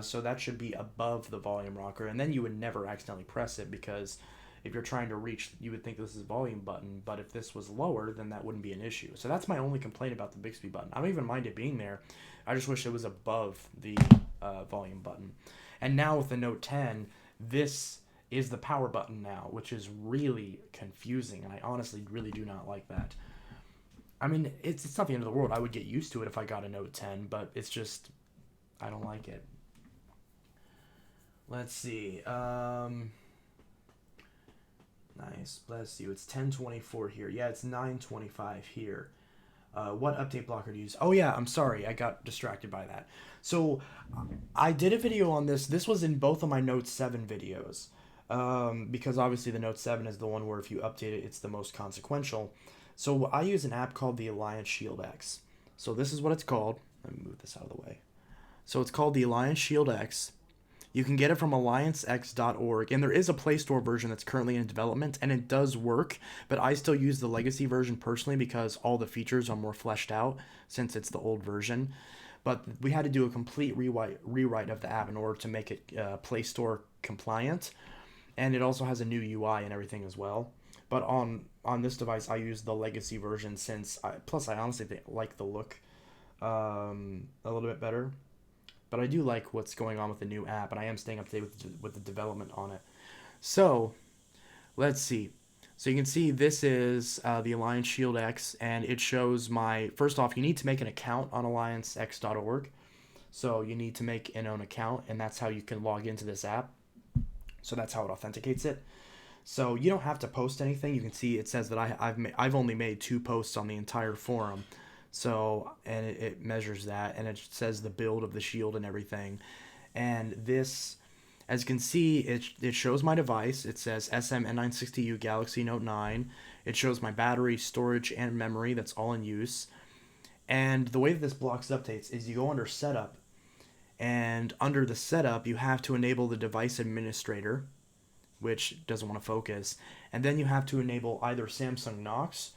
So that should be above the volume rocker, and then you would never accidentally press it, because if you're trying to reach, you would think this is a volume button, but if this was lower, then that wouldn't be an issue. So that's my only complaint about the Bixby button. I don't even mind it being there. I just wish it was above the volume button. And now with the Note 10, this is the power button now, which is really confusing, and I honestly really do not like that. I mean, it's not the end of the world. I would get used to it if I got a Note 10, but it's just, I don't like it. Let's see. Nice, bless you. It's 10:24 here. Yeah, it's 9:25 here. What update blocker do you use? Oh yeah, I'm sorry. I got distracted by that. So I did a video on this. This was in both of my Note 7 videos. Because obviously the Note 7 is the one where if you update it, it's the most consequential. So I use an app called the Alliance Shield X. So this is what it's called. Let me move this out of the way. So it's called the Alliance Shield X. You can get it from alliancex.org, and there is a Play Store version that's currently in development, and it does work, but I still use the legacy version personally because all the features are more fleshed out since it's the old version. But we had to do a complete rewrite of the app in order to make it Play Store compliant, and it also has a new UI and everything as well. But on this device, I use the legacy version plus I honestly like the look a little bit better. But I do like what's going on with the new app, and I am staying up to date with the development on it. So, let's see. So you can see this is the Alliance Shield X, and it shows first off, you need to make an account on alliancex.org. So you need to make an own account, and that's how you can log into this app. So that's how it authenticates it. So you don't have to post anything. You can see it says that I've only made 2 posts on the entire forum. So, and it measures that, and it says the build of the shield and everything. And this, as you can see, it shows my device. It says SM N960U Galaxy Note 9. It shows my battery, storage, and memory. That's all in use. And the way that this blocks updates is you go under Setup, and under the Setup, you have to enable the device administrator, which doesn't want to focus, and then you have to enable either Samsung Knox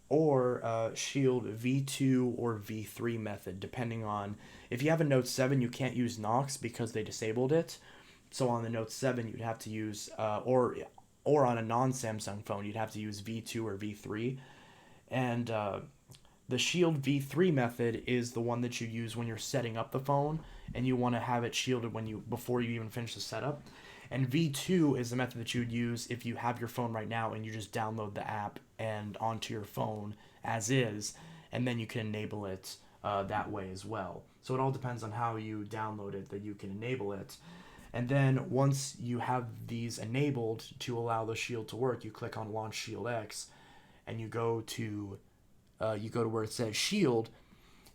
or Shield V2 or V3 method, depending on if you have a Note 7, you can't use Knox because they disabled it. So on the Note 7, you'd have to use or on a non-Samsung phone, you'd have to use V2 or V3, and the Shield V3 method is the one that you use when you're setting up the phone and you want to have it shielded before you even finish the setup. And V2 is the method that you would use if you have your phone right now and you just download the app and onto your phone as is, and then you can enable it that way as well. So it all depends on how you download it that you can enable it. And then once you have these enabled to allow the Shield to work, you click on Launch Shield X, and you go to where it says Shield,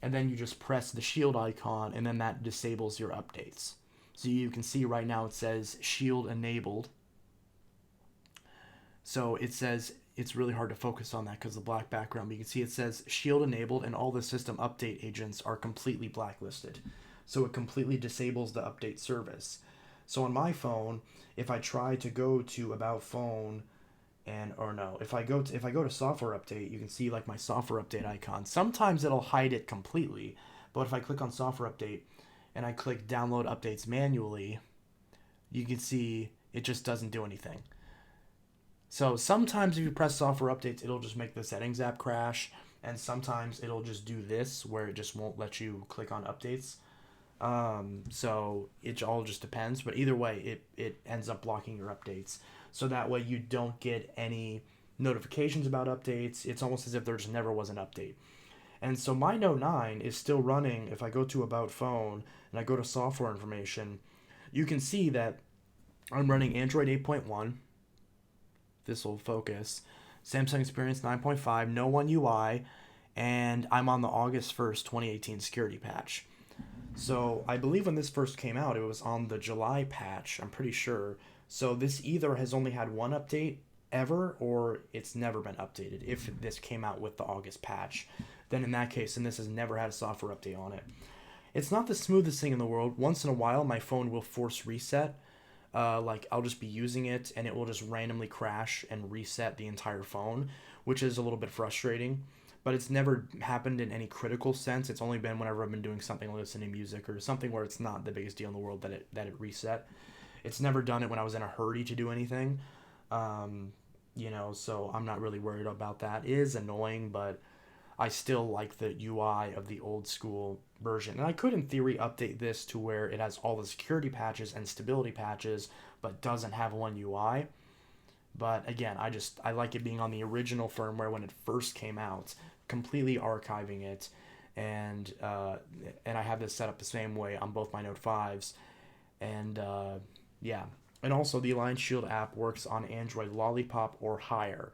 and then you just press the Shield icon, and then that disables your updates. So you can see right now it says Shield enabled. So it says, it's really hard to focus on that because of the black background, but you can see it says Shield enabled and all the system update agents are completely blacklisted. So it completely disables the update service. So on my phone, if I try to go to About Phone, if I go to software update, you can see like my software update icon. Sometimes it'll hide it completely, but if I click on software update and I click download updates manually, you can see it just doesn't do anything. So sometimes if you press software updates, it'll just make the settings app crash, and sometimes it'll just do this where it just won't let you click on updates. So it all just depends, but either way, it ends up blocking your updates. So that way you don't get any notifications about updates. It's almost as if there just never was an update. And so my Note 9 is still running. If I go to About Phone and I go to software information, you can see that I'm running Android 8.1. This will focus. Samsung Experience 9.5, no One UI, and I'm on the August 1st, 2018 security patch. So I believe when this first came out, it was on the July patch, I'm pretty sure. So this either has only had one update ever, or it's never been updated. If this came out with the August patch, then in that case, and this has never had a software update on it. It's not the smoothest thing in the world. Once in a while, my phone will force reset. Like I'll just be using it and it will just randomly crash and reset the entire phone, which is a little bit frustrating. But it's never happened in any critical sense. It's only been whenever I've been doing something like listening to music or something where it's not the biggest deal in the world that it reset. It's never done it when I was in a hurry to do anything. So I'm not really worried about that. It is annoying, but I still like the UI of the old school version. And I could, in theory, update this to where it has all the security patches and stability patches, but doesn't have one UI. But again, I like it being on the original firmware when it first came out, completely archiving it, and I have this set up the same way on both my Note 5s, and yeah. And also, the Alliance Shield app works on Android Lollipop or higher.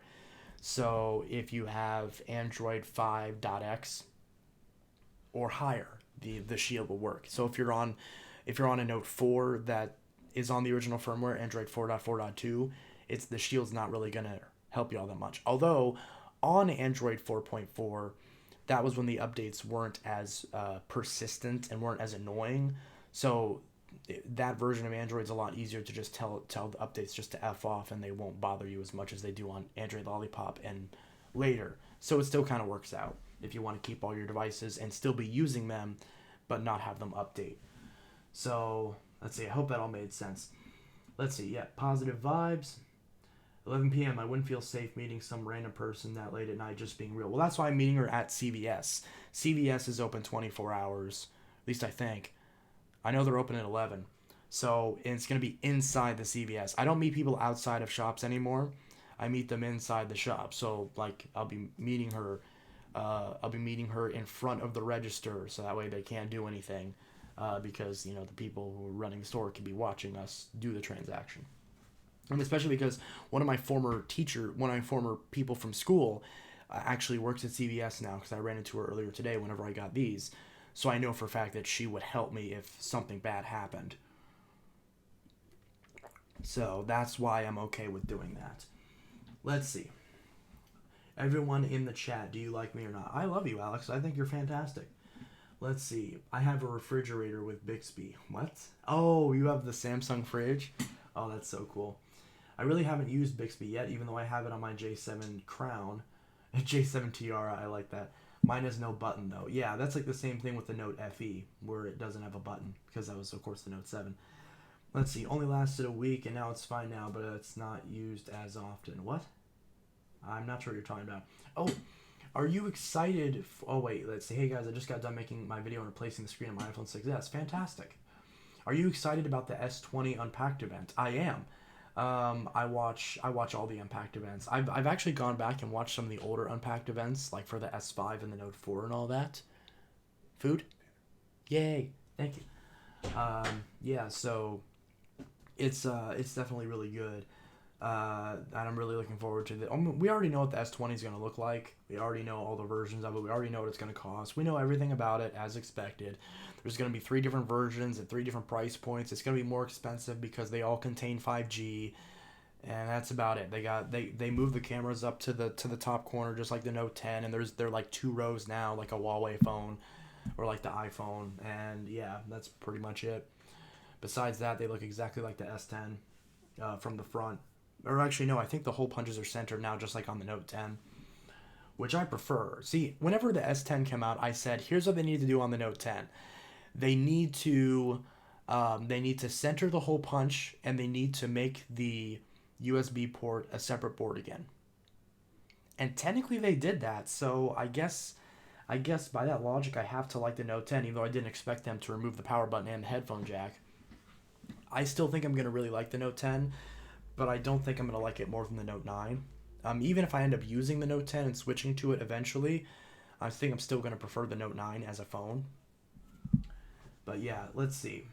So if you have Android 5.x or higher, the Shield will work. So if you're on a Note 4 that is on the original firmware, Android 4.4.2, the Shield's not really gonna help you all that much. Although on Android 4.4, that was when the updates weren't as persistent and weren't as annoying. So that version of Android is a lot easier to just tell the updates just to F off, and they won't bother you as much as they do on Android Lollipop and later. So it still kind of works out if you want to keep all your devices and still be using them, but not have them update. So let's see. I hope that all made sense. Let's see. Yeah, positive vibes. 11 p.m. I wouldn't feel safe meeting some random person that late at night just being real. Well, that's why I'm meeting her at CVS. CVS is open 24 hours, at least I think. I know they're open at 11. So it's going to be inside the CVS. I don't meet people outside of shops anymore. I meet them inside the shop. So like I'll be meeting her in front of the register, so that way they can't do anything because the people who are running the store could be watching us do the transaction. And especially because one of my former people from school, actually works at CVS now because I ran into her earlier today whenever I got these. So I know for a fact that she would help me if something bad happened. So that's why I'm okay with doing that. Let's see. Everyone in the chat, do you like me or not? I love you, Alex. I think you're fantastic. Let's see. I have a refrigerator with Bixby. What? Oh, you have the Samsung fridge? Oh, that's so cool. I really haven't used Bixby yet, even though I have it on my J7 Crown. J7 Tiara, I like that. Mine has no button, though. Yeah, that's like the same thing with the Note FE, where it doesn't have a button, because that was, of course, the Note 7. Let's see. Only lasted a week, and now it's fine now, but it's not used as often. What? I'm not sure what you're talking about. Oh, are you excited? Oh, wait. Let's see. Hey, guys, I just got done making my video and replacing the screen of my iPhone 6s. Fantastic. Are you excited about the S20 Unpacked event? I am. I watch all the Unpacked events. I've actually gone back and watched some of the older Unpacked events, like for the S5 and the Note 4 and all that. Food? Yay. Thank you. Yeah, so it's definitely really good. And I'm really looking forward to it. We already know what the S20 is going to look like. We already know all the versions of it. We already know what it's going to cost. We know everything about it as expected. There's going to be 3 different versions at 3 different price points. It's going to be more expensive because they all contain 5G, and that's about it. They move the cameras up to the top corner just like the Note 10, and they're like 2 rows now, like a Huawei phone or like the iPhone, and yeah, that's pretty much it. Besides that, they look exactly like the S10 from the front. Or actually, no, I think the hole punches are centered now, just like on the Note 10, which I prefer. See, whenever the S10 came out, I said, here's what they need to do on the Note 10. They need to center the hole punch, and they need to make the USB port a separate board again. And technically, they did that. So I guess by that logic, I have to like the Note 10, even though I didn't expect them to remove the power button and the headphone jack. I still think I'm gonna really like the Note 10. But I don't think I'm going to like it more than the Note 9. Even if I end up using the Note 10 and switching to it eventually, I think I'm still going to prefer the Note 9 as a phone. But yeah, let's see.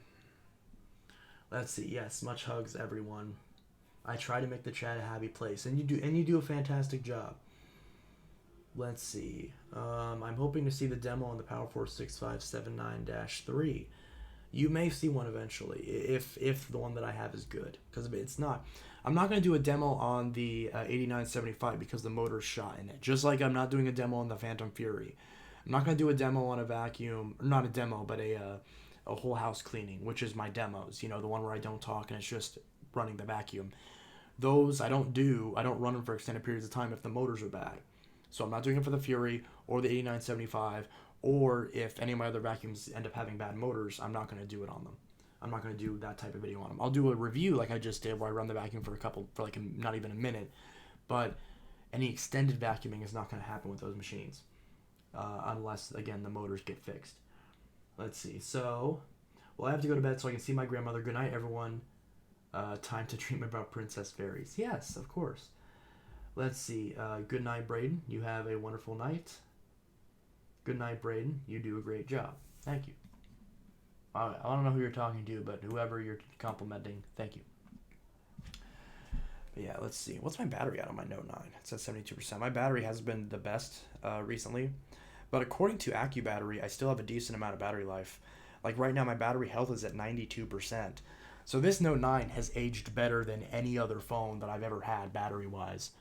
Yes, much hugs, everyone. I try to make the chat a happy place, and you do a fantastic job. Let's see. I'm hoping to see the demo on the PowerForce 6579-3. You may see one eventually if the one that I have is good, because it's not. I'm not going to do a demo on the 8975 because the motor's shot in it. Just like I'm not doing a demo on the Phantom Fury. I'm not going to do a demo on a vacuum, not a demo, but a whole house cleaning, which is my demos. You know, the one where I don't talk and it's just running the vacuum. Those I don't run them for extended periods of time if the motors are bad. So I'm not doing it for the Fury or the 8975. Or if any of my other vacuums end up having bad motors, I'm not going to do it on them. I'm not going to do that type of video on them. I'll do a review like I just did where I run the vacuum for not even a minute. But any extended vacuuming is not going to happen with those machines. Unless, again, the motors get fixed. Let's see. So, well, I have to go to bed so I can see my grandmother. Good night, everyone. Time to dream about Princess Fairies. Yes, of course. Let's see. Good night, Braden. You have a wonderful night. Good night, Braden. You do a great job. Thank you. I don't know who you're talking to, but whoever you're complimenting, thank you. But yeah, let's see. What's my battery at on my Note 9? It's at 72%. My battery has been the best recently. But according to AccuBattery, I still have a decent amount of battery life. Like right now, my battery health is at 92%. So this Note 9 has aged better than any other phone that I've ever had battery-wise.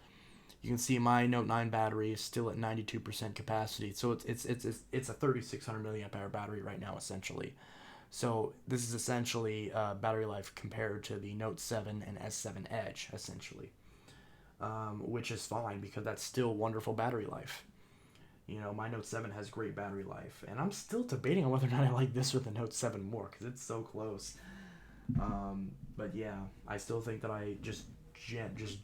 You can see my Note 9 battery is still at 92% capacity. So it's a 3600 milliamp hour battery right now, essentially. So this is essentially battery life compared to the Note 7 and S7 Edge, essentially, which is fine because that's still wonderful battery life. You know, my Note 7 has great battery life, and I'm still debating on whether or not I like this or the Note 7 more because it's so close. But yeah, I still think that I just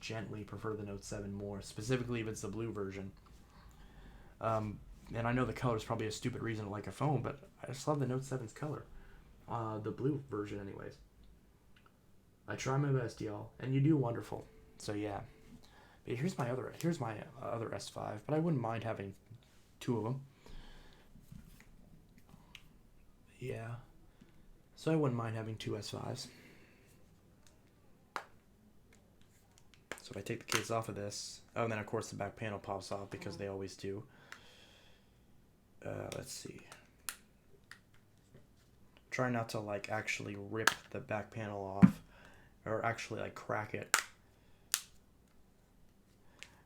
gently prefer the Note 7 more, specifically if it's the blue version. And I know the color is probably a stupid reason to like a phone, but I just love the Note 7's color. The blue version anyways. I try my best, y'all, and you do wonderful. So yeah. But here's my other S5, but I wouldn't mind having 2 of them. Yeah. So I wouldn't mind having 2 S5s. So if I take the case off of this, oh, and then of course the back panel pops off because they always do. Let's see. Try not to like actually rip the back panel off, or actually like crack it.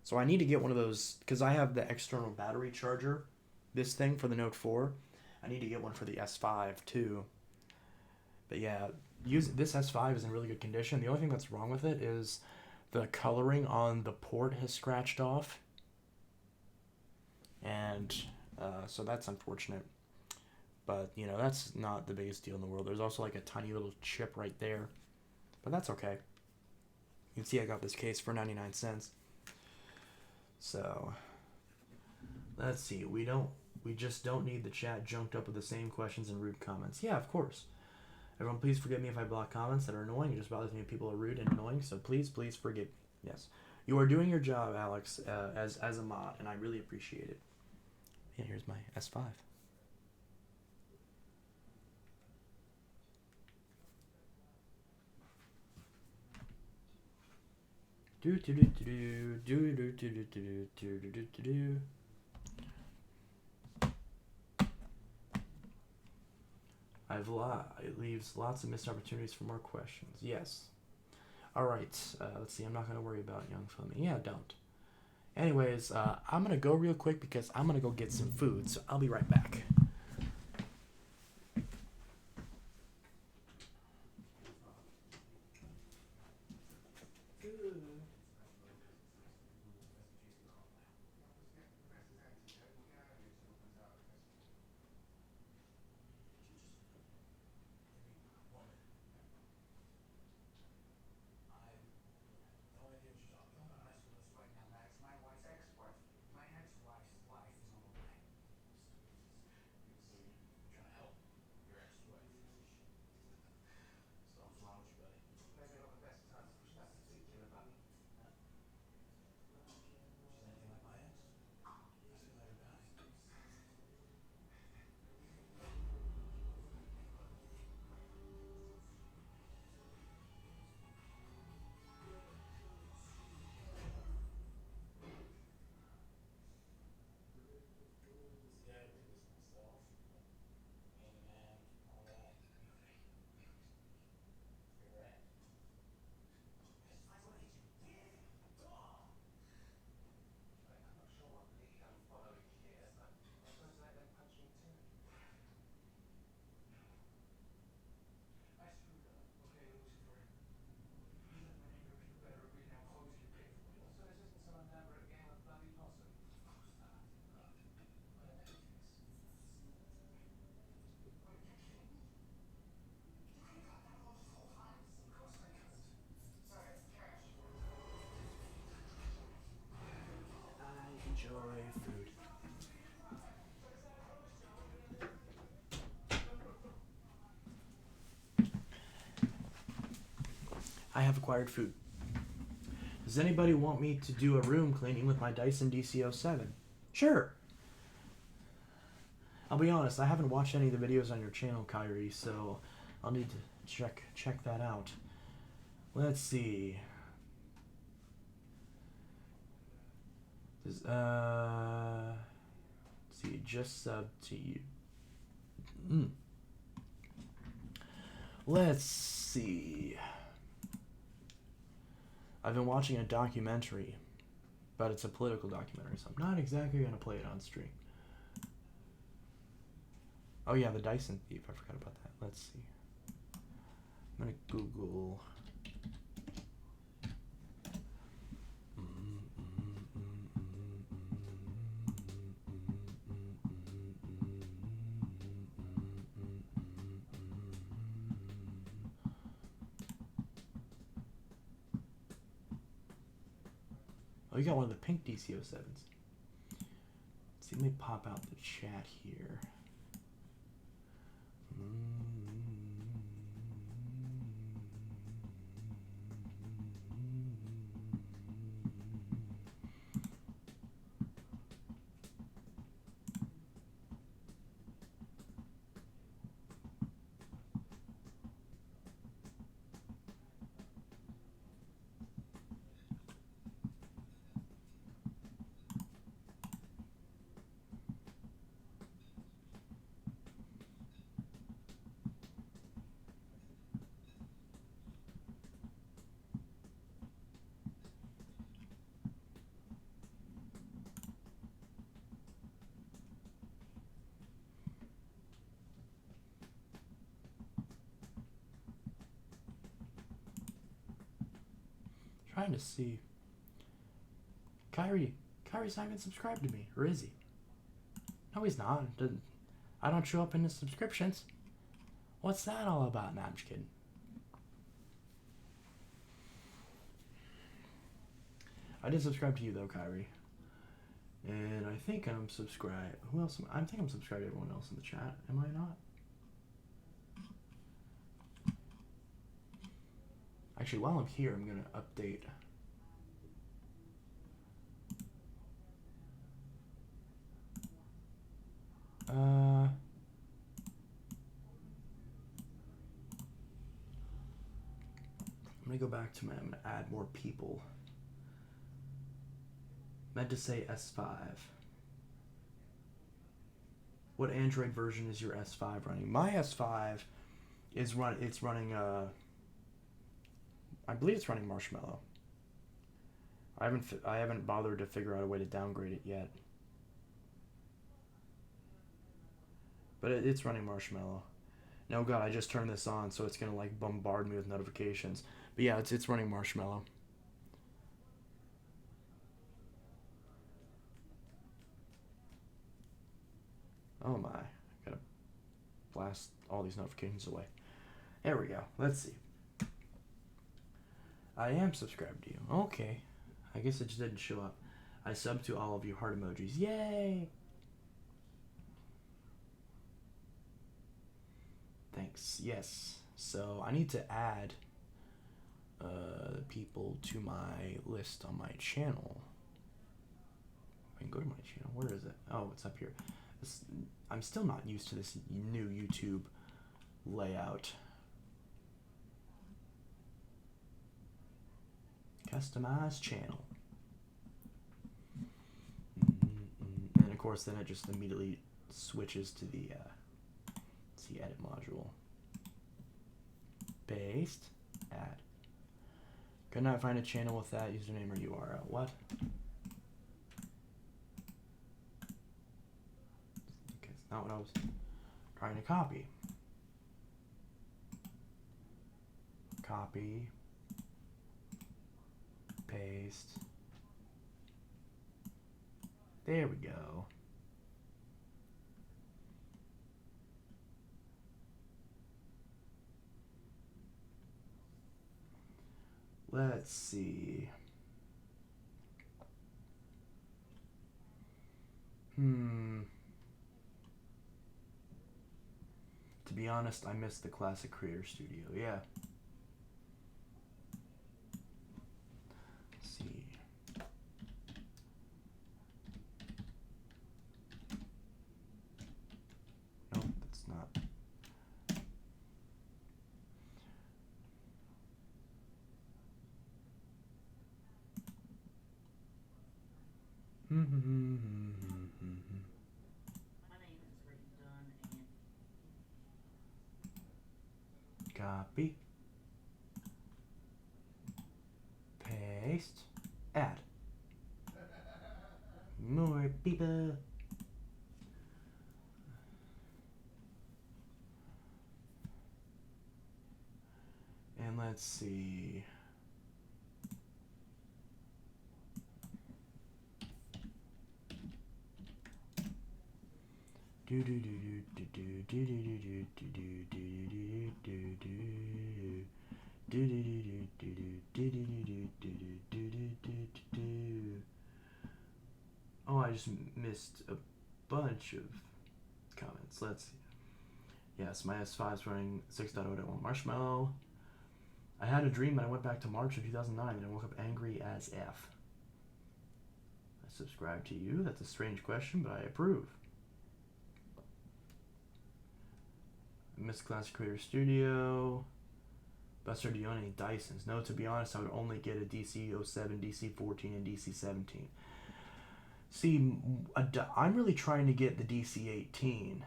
So I need to get one of those because I have the external battery charger, this thing for the Note 4. I need to get one for the S5 too. But yeah, this S5 is in really good condition. The only thing that's wrong with it is the coloring on the port has scratched off. And so that's unfortunate. But, you know, that's not the biggest deal in the world. There's also like a tiny little chip right there. But that's okay. You can see I got this case for 99 cents. So, let's see. We just don't need the chat junked up with the same questions and rude comments. Yeah, of course. Everyone, please forgive me if I block comments that are annoying. It just bothers me if people are rude and annoying. So please forgive. Yes. You are doing your job, Alex, as a mod, and I really appreciate it. Yeah, here's my S5. It leaves lots of missed opportunities for more questions. Yes. All right. Let's see. I'm not gonna worry about young Fleming. Yeah, don't. Anyways, I'm gonna go real quick because I'm gonna go get some food. So I'll be right back. I enjoy food. I have acquired food. Does anybody want me to do a room cleaning with my Dyson DC07? Sure. I'll be honest, I haven't watched any of the videos on your channel, Kyrie, so I'll need to check that out. Let's see. Let's see, just sub to you. Let's see. I've been watching a documentary, but it's a political documentary, so I'm not exactly going to play it on stream. Oh yeah, the Dyson Thief. I forgot about that. Let's see. I'm going to Google. Oh, you got one of the pink DC07s. See, let me pop out the chat here. Trying to see. Kyrie's not even subscribed to me, or is he? No, he's not. I don't show up in his subscriptions. What's that all about? Nah, I'm just kidding. I did subscribe to you though, Kyrie. And I think I'm subscribed. Who else? I think I'm subscribed to everyone else in the chat. Am I not? Actually, while I'm here, I'm gonna update. I'm gonna go back to I'm gonna add more people. Meant to say S5. What Android version is your S5 running? My S5 is running I believe it's running Marshmallow. I haven't bothered to figure out a way to downgrade it yet. But it's running Marshmallow. No, God, I just turned this on, so it's gonna like bombard me with notifications. But yeah, it's running Marshmallow. Oh my, gotta blast all these notifications away. There we go. Let's see. I am subscribed to you. Okay. I guess it just didn't show up. I subbed to all of you, heart emojis. Yay! Thanks. Yes. So I need to add people to my list on my channel. I can go to my channel. Where is it? Oh, it's up here. I'm still not used to this new YouTube layout. Customize channel. And of course, then it just immediately switches to the edit module. Paste. Add. Could not find a channel with that username or URL. What? Okay, it's not what I was trying to copy. Copy. Paste. There we go. Let's see. To be honest, I missed the Classic Creator Studio. Yeah. Let's see. Nope, that's not. My name is written done and Copy. Paste. Add. More people. And let's see. Oh, I just missed a bunch of comments. Let's see. Yes, my S5's running 6.0.1 Marshmallow. I had a dream that I went back to March of 2009 and I woke up angry as F. I subscribe to you. That's a strange question, but I approve. Miss Classic Creator Studio. Buster, do you own any Dysons? No, to be honest, I would only get a DC-07, DC-14, and DC-17. See, I'm really trying to get the DC-18.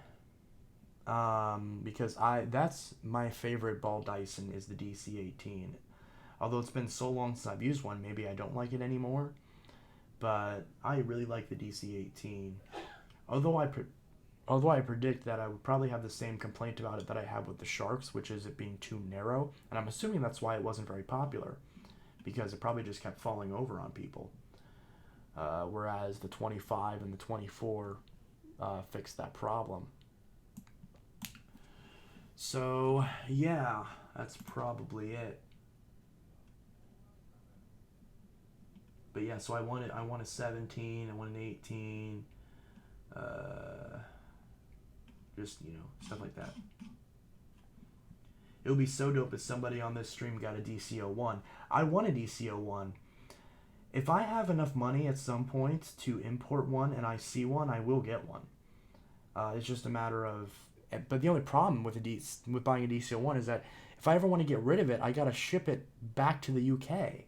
Because that's my favorite ball Dyson is the DC-18. Although it's been so long since I've used one, maybe I don't like it anymore. But I really like the DC-18. Although I predict that I would probably have the same complaint about it that I have with the Sharks, which is it being too narrow. And I'm assuming that's why it wasn't very popular. because it probably just kept falling over on people. Whereas the 25 and the 24 fixed that problem. So yeah, that's probably it. But yeah, so I won a 17, I won an 18, just, stuff like that. It would be so dope if somebody on this stream got a DC-01. I want a DC-01. If I have enough money at some point to import one and I see one, I will get one. It's just a matter of... But the only problem with buying a DC-01 is that if I ever want to get rid of it, I gotta ship it back to the UK.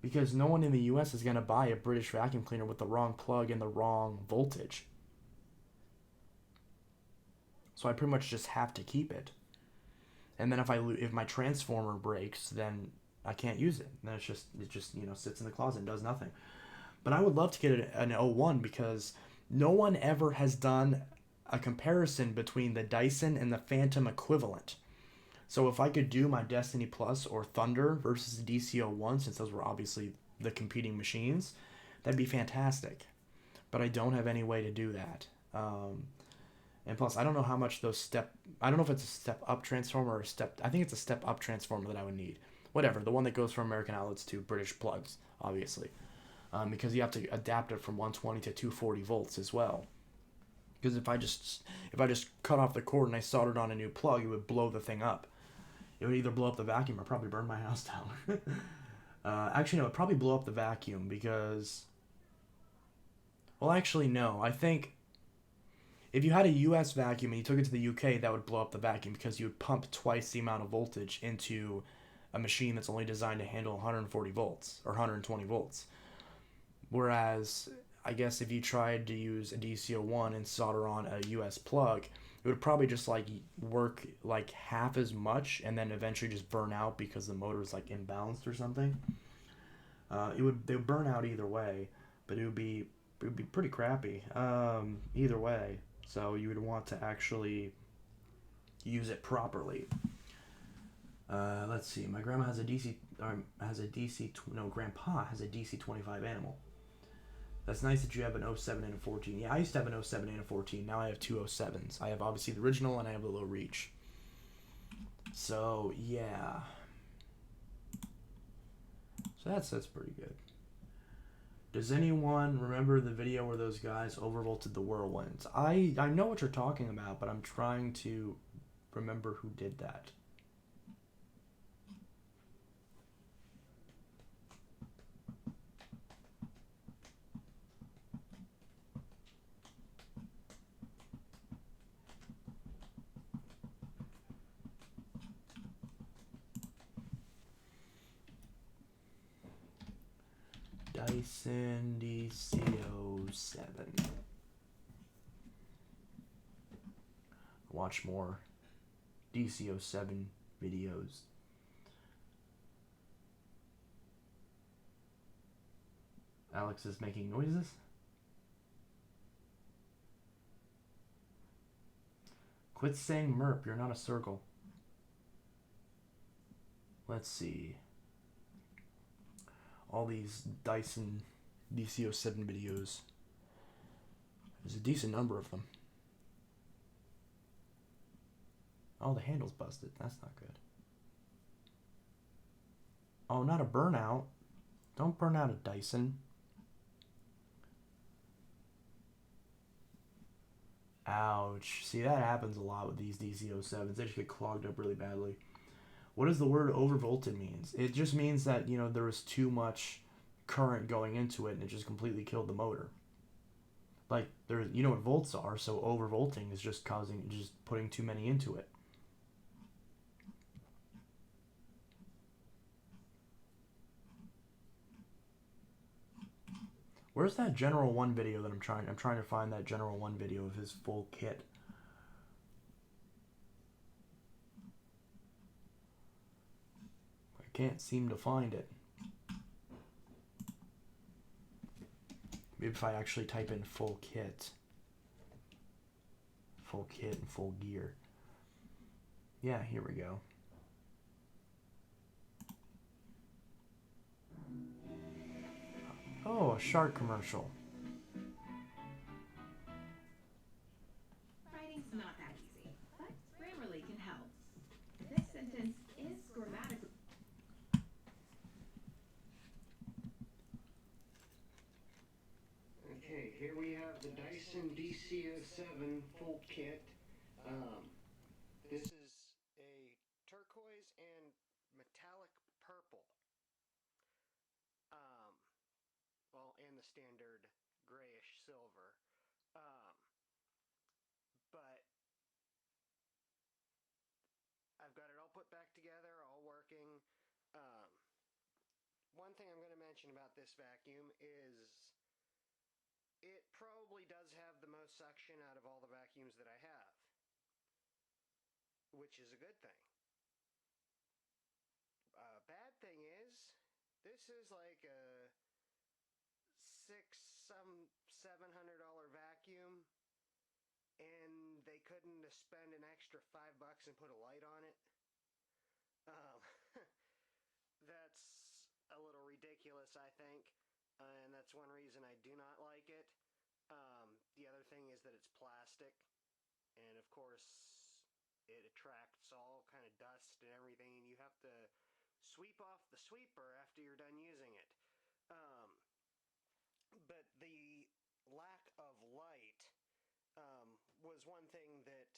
Because no one in the US is going to buy a British vacuum cleaner with the wrong plug and the wrong voltage. So I pretty much just have to keep it. And then if my transformer breaks, then I can't use it. Then it just sits in the closet and does nothing. But I would love to get an 01 because no one ever has done a comparison between the Dyson and the Phantom equivalent. So if I could do my Destiny Plus or Thunder versus the DC-01, since those were obviously the competing machines, that'd be fantastic. But I don't have any way to do that. And plus, I don't know how much I don't know if it's a step-up transformer or I think it's a step-up transformer that I would need. Whatever, the one that goes from American outlets to British plugs, obviously. Because you have to adapt it from 120 to 240 volts as well. Because if I just cut off the cord and I soldered on a new plug, it would blow the thing up. It would either blow up the vacuum or probably burn my house down. Actually, no, it would probably blow up the vacuum because... Well, actually, no. I think if you had a US vacuum and you took it to the UK, that would blow up the vacuum because you would pump twice the amount of voltage into a machine that's only designed to handle 140 volts or 120 volts. Whereas, I guess if you tried to use a DC-01 and solder on a US plug, it would probably just work half as much and then eventually just burn out because the motor's imbalanced or something. They would burn out either way, but it would be pretty crappy either way. So you would want to actually use it properly. Let's see. My grandma has a Grandpa has a DC-25 Animal. That's nice that you have an 07 and a 14. Yeah, I used to have an 07 and a 14. Now I have two 07s. I have obviously the original and I have the low reach. So, yeah. So that's pretty good. Does anyone remember the video where those guys overvolted the whirlwinds? I know what you're talking about, but I'm trying to remember who did that. Dyson DC-07. Watch more DC-07 videos. Alex is making noises. Quit saying merp, you're not a circle. Let's see. All these Dyson DC-07 videos. There's a decent number of them. Oh, the handle's busted. That's not good. Oh, not a burnout. Don't burn out a Dyson. Ouch. See, that happens a lot with these DC-07s. They just get clogged up really badly. What does the word overvolted means? It just means that, there was too much current going into it and it just completely killed the motor. You know what volts are, so overvolting is just putting too many into it. Where's that General 1 video that I'm trying to find that General 1 video of his full kit. Can't seem to find it. Maybe if I actually type in full kit and full gear. Yeah, here we go. Oh, a shark commercial. Writing's not that easy, but Grammarly can help. This sentence is grammatically. Okay, here we have the Dyson DC07 Fold Kit. This is a turquoise and metallic purple. Um, well, and the standard grayish silver. But I've got it all put back together, all working. Um, One thing I'm going to mention about this vacuum is it probably does have the most suction out of all the vacuums that I have, which is a good thing. Bad thing is, this is like a $700 vacuum, and they couldn't spend an extra $5 and put a light on it. That's a little ridiculous, I think, and that's one reason I do not like it. The other thing is that it's plastic, and of course, it attracts all kind of dust and everything, and you have to sweep off the sweeper after you're done using it. But the lack of light was one thing that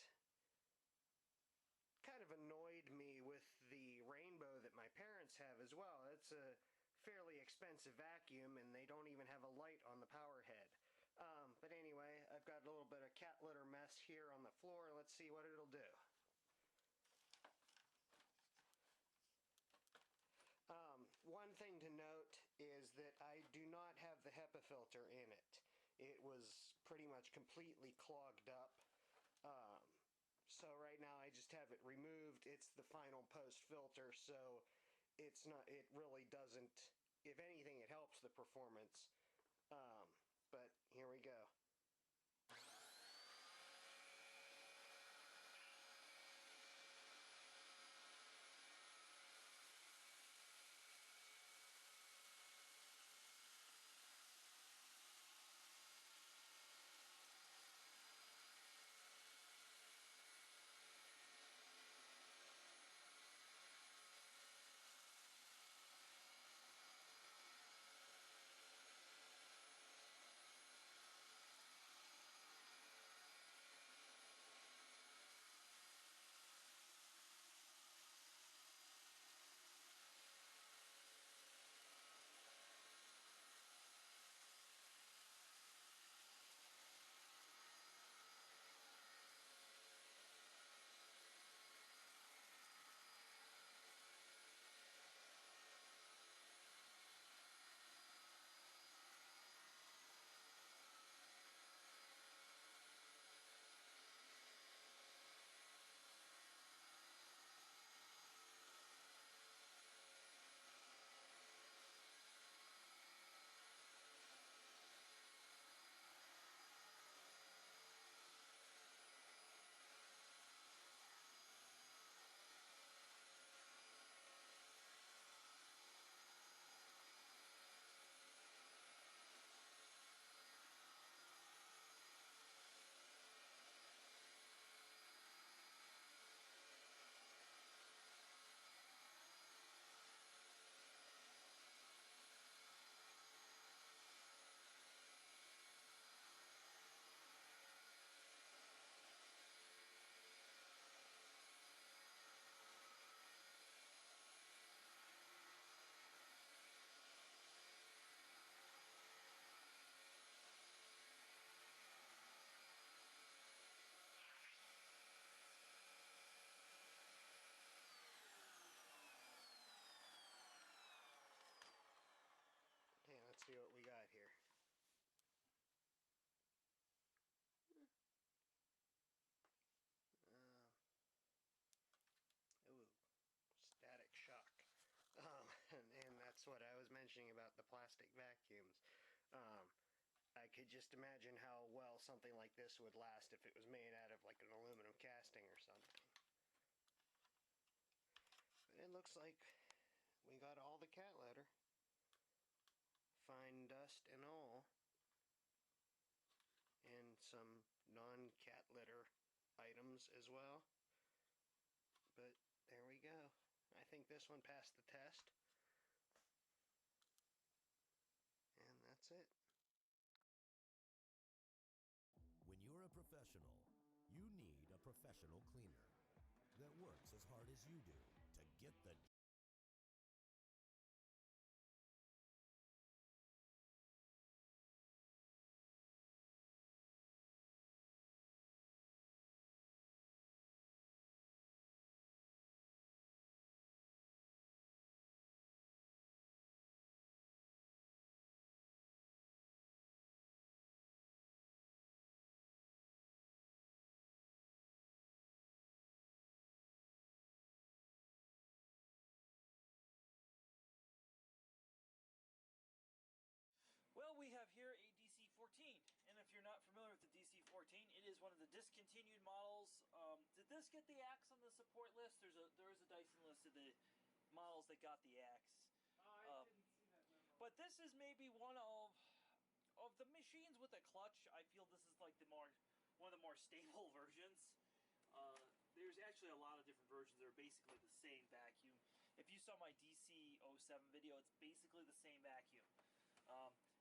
kind of annoyed me with the Rainbow that my parents have as well. It's a fairly expensive vacuum, and they don't even have a light on the power head. But anyway, I've got a little bit of cat litter mess here on the floor. Let's see what it'll do. One thing to note is that I do not have the HEPA filter in it. It was pretty much completely clogged up. So right now I just have it removed. It's the final post filter, so it really doesn't, if anything, it helps the performance. But here we go. Okay, let's see what we got here. Ooh, static shock. And that's what I was mentioning about the plastic vacuums. Um, I could just imagine how well something like this would last if it was made out of like an aluminum casting or something. But it looks like we got all the cat litter. Fine dust. dust and all, and some non-cat litter items as well. But there we go. I think this one passed the test. And that's it. When you're a professional, you need a professional cleaner that works as hard as you do to get the Well, we have here a DC-14, and if you're not familiar with the DC-14, it is one of the discontinued models. Did this get the axe on the support list? There is a Dyson list of the models that got the axe. I didn't see that memo. But this is maybe one of the machines with a clutch. I feel this is like one of the more stable versions. There's actually a lot of different versions that are basically the same vacuum. If you saw my DC-07 video, it's basically the same vacuum.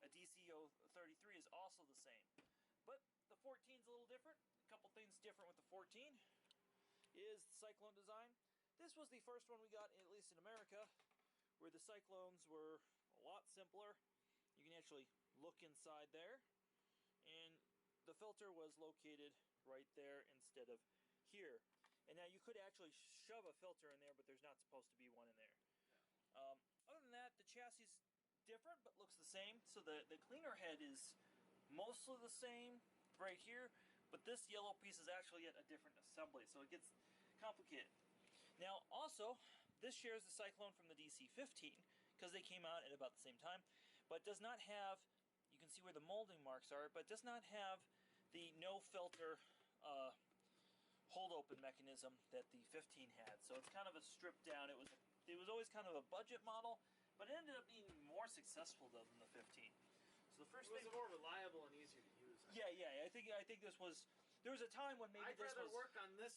A DC-33 is also the same. But the 14 is a little different. A couple things different with the 14 is the Cyclone design. This was the first one we got, at least in America, where the Cyclones were a lot simpler. You can actually look inside there, and the filter was located right there instead of here. And now you could actually shove a filter in there, but there's not supposed to be one in there. Other than that, the chassis is different but looks the same. So the cleaner head is mostly the same right here, but this yellow piece is actually yet a different assembly, so it gets complicated. Now also, this shares the Cyclone from the DC-15 because they came out at about the same time, but does not have, you can see where the molding marks are, but does not have the no filter hold open mechanism that the 15 had. So it's kind of a stripped down. It was always kind of a budget model, but it ended up being more successful though than the 15. So the first It was thing, more reliable and easier to use. yeah. I think this was. There was a time when maybe I'd this rather was. work on this.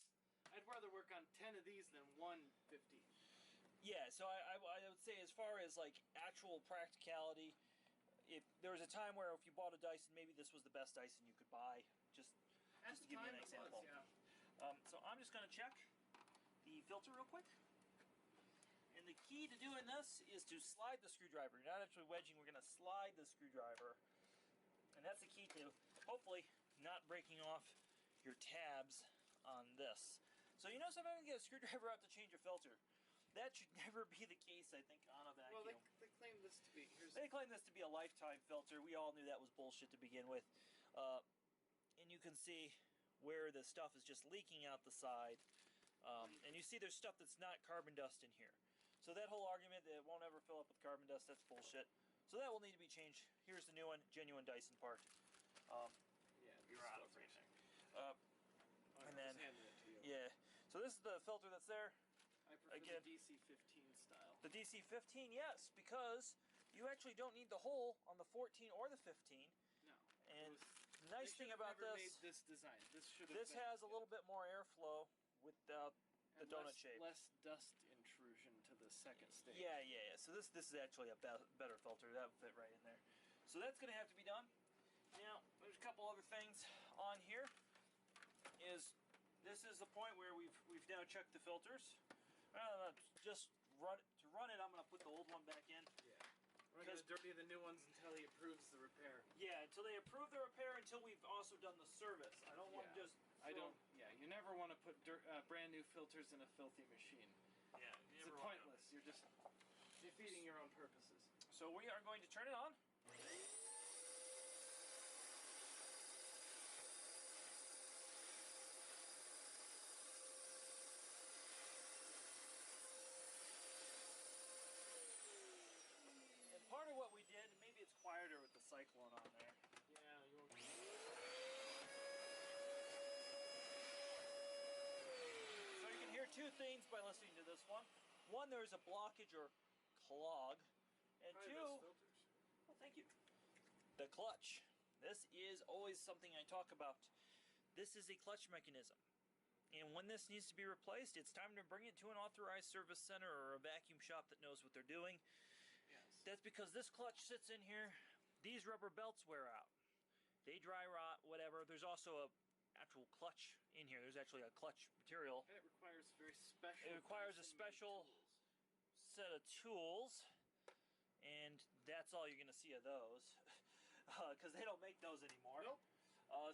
I'd rather work on 10 of these than one 15. Yeah, so I would say as far as like actual practicality, if there was a time where if you bought a Dyson, maybe this was the best Dyson you could buy. Just to give you an example. So I'm just going to check the filter real quick. And the key to doing this is to slide the screwdriver. You're not actually wedging, we're going to slide the screwdriver. And that's the key to, hopefully, not breaking off your tabs on this. So you notice I'm going to get a screwdriver out to change a filter. That should never be the case, I think, on a vacuum. Well, they claim this to be... They claim this to be a lifetime filter. We all knew that was bullshit to begin with. And you can see where the stuff is just leaking out the side. And you see there's stuff that's not carbon dust in here. So that whole argument that it won't ever fill up with carbon dust, that's bullshit. So that will need to be changed. Here's the new one, genuine Dyson part. Yeah, You're out of everything. And then, it to you. yeah. So this is the filter that's there. I prefer Again, the DC-15 style. The DC-15, yes, because you actually don't need the hole on the 14 or the 15. No. And the nice thing about never this, made this design. this has a little bit more airflow without the donut shape. Less dust intrusion to the second stage. Yeah. So this is actually a better filter. That would fit right in there. So that's going to have to be done. Now, there's a couple other things on here. This is the point where we've now checked the filters. Just to run it, I'm going to put the old one back in. Yeah. We're going to dirty the new ones until he approves the repair. Yeah, until they approve the repair, until we've also done the service. I don't want to just... Yeah, you never want to put brand new filters in a filthy machine. Yeah, It's pointless. You're just defeating your own purposes. So we are going to turn it on. And part of what we did, maybe it's quieter with the Cyclone on there. Yeah, you won't... So you can hear two things by listening to this one. One, there's a blockage or clog. And Probably two... best filters. Well, thank you. The clutch. This is always something I talk about. This is a clutch mechanism. And when this needs to be replaced, it's time to bring it to an authorized service center or a vacuum shop that knows what they're doing. Yes. That's because this clutch sits in here. These rubber belts wear out. They dry rot, whatever. There's also a actual clutch in here. There's actually a clutch material. And it requires very special. It requires a Dyson-made special tools. set of tools, and that's all you're going to see of those, because they don't make those anymore. Nope.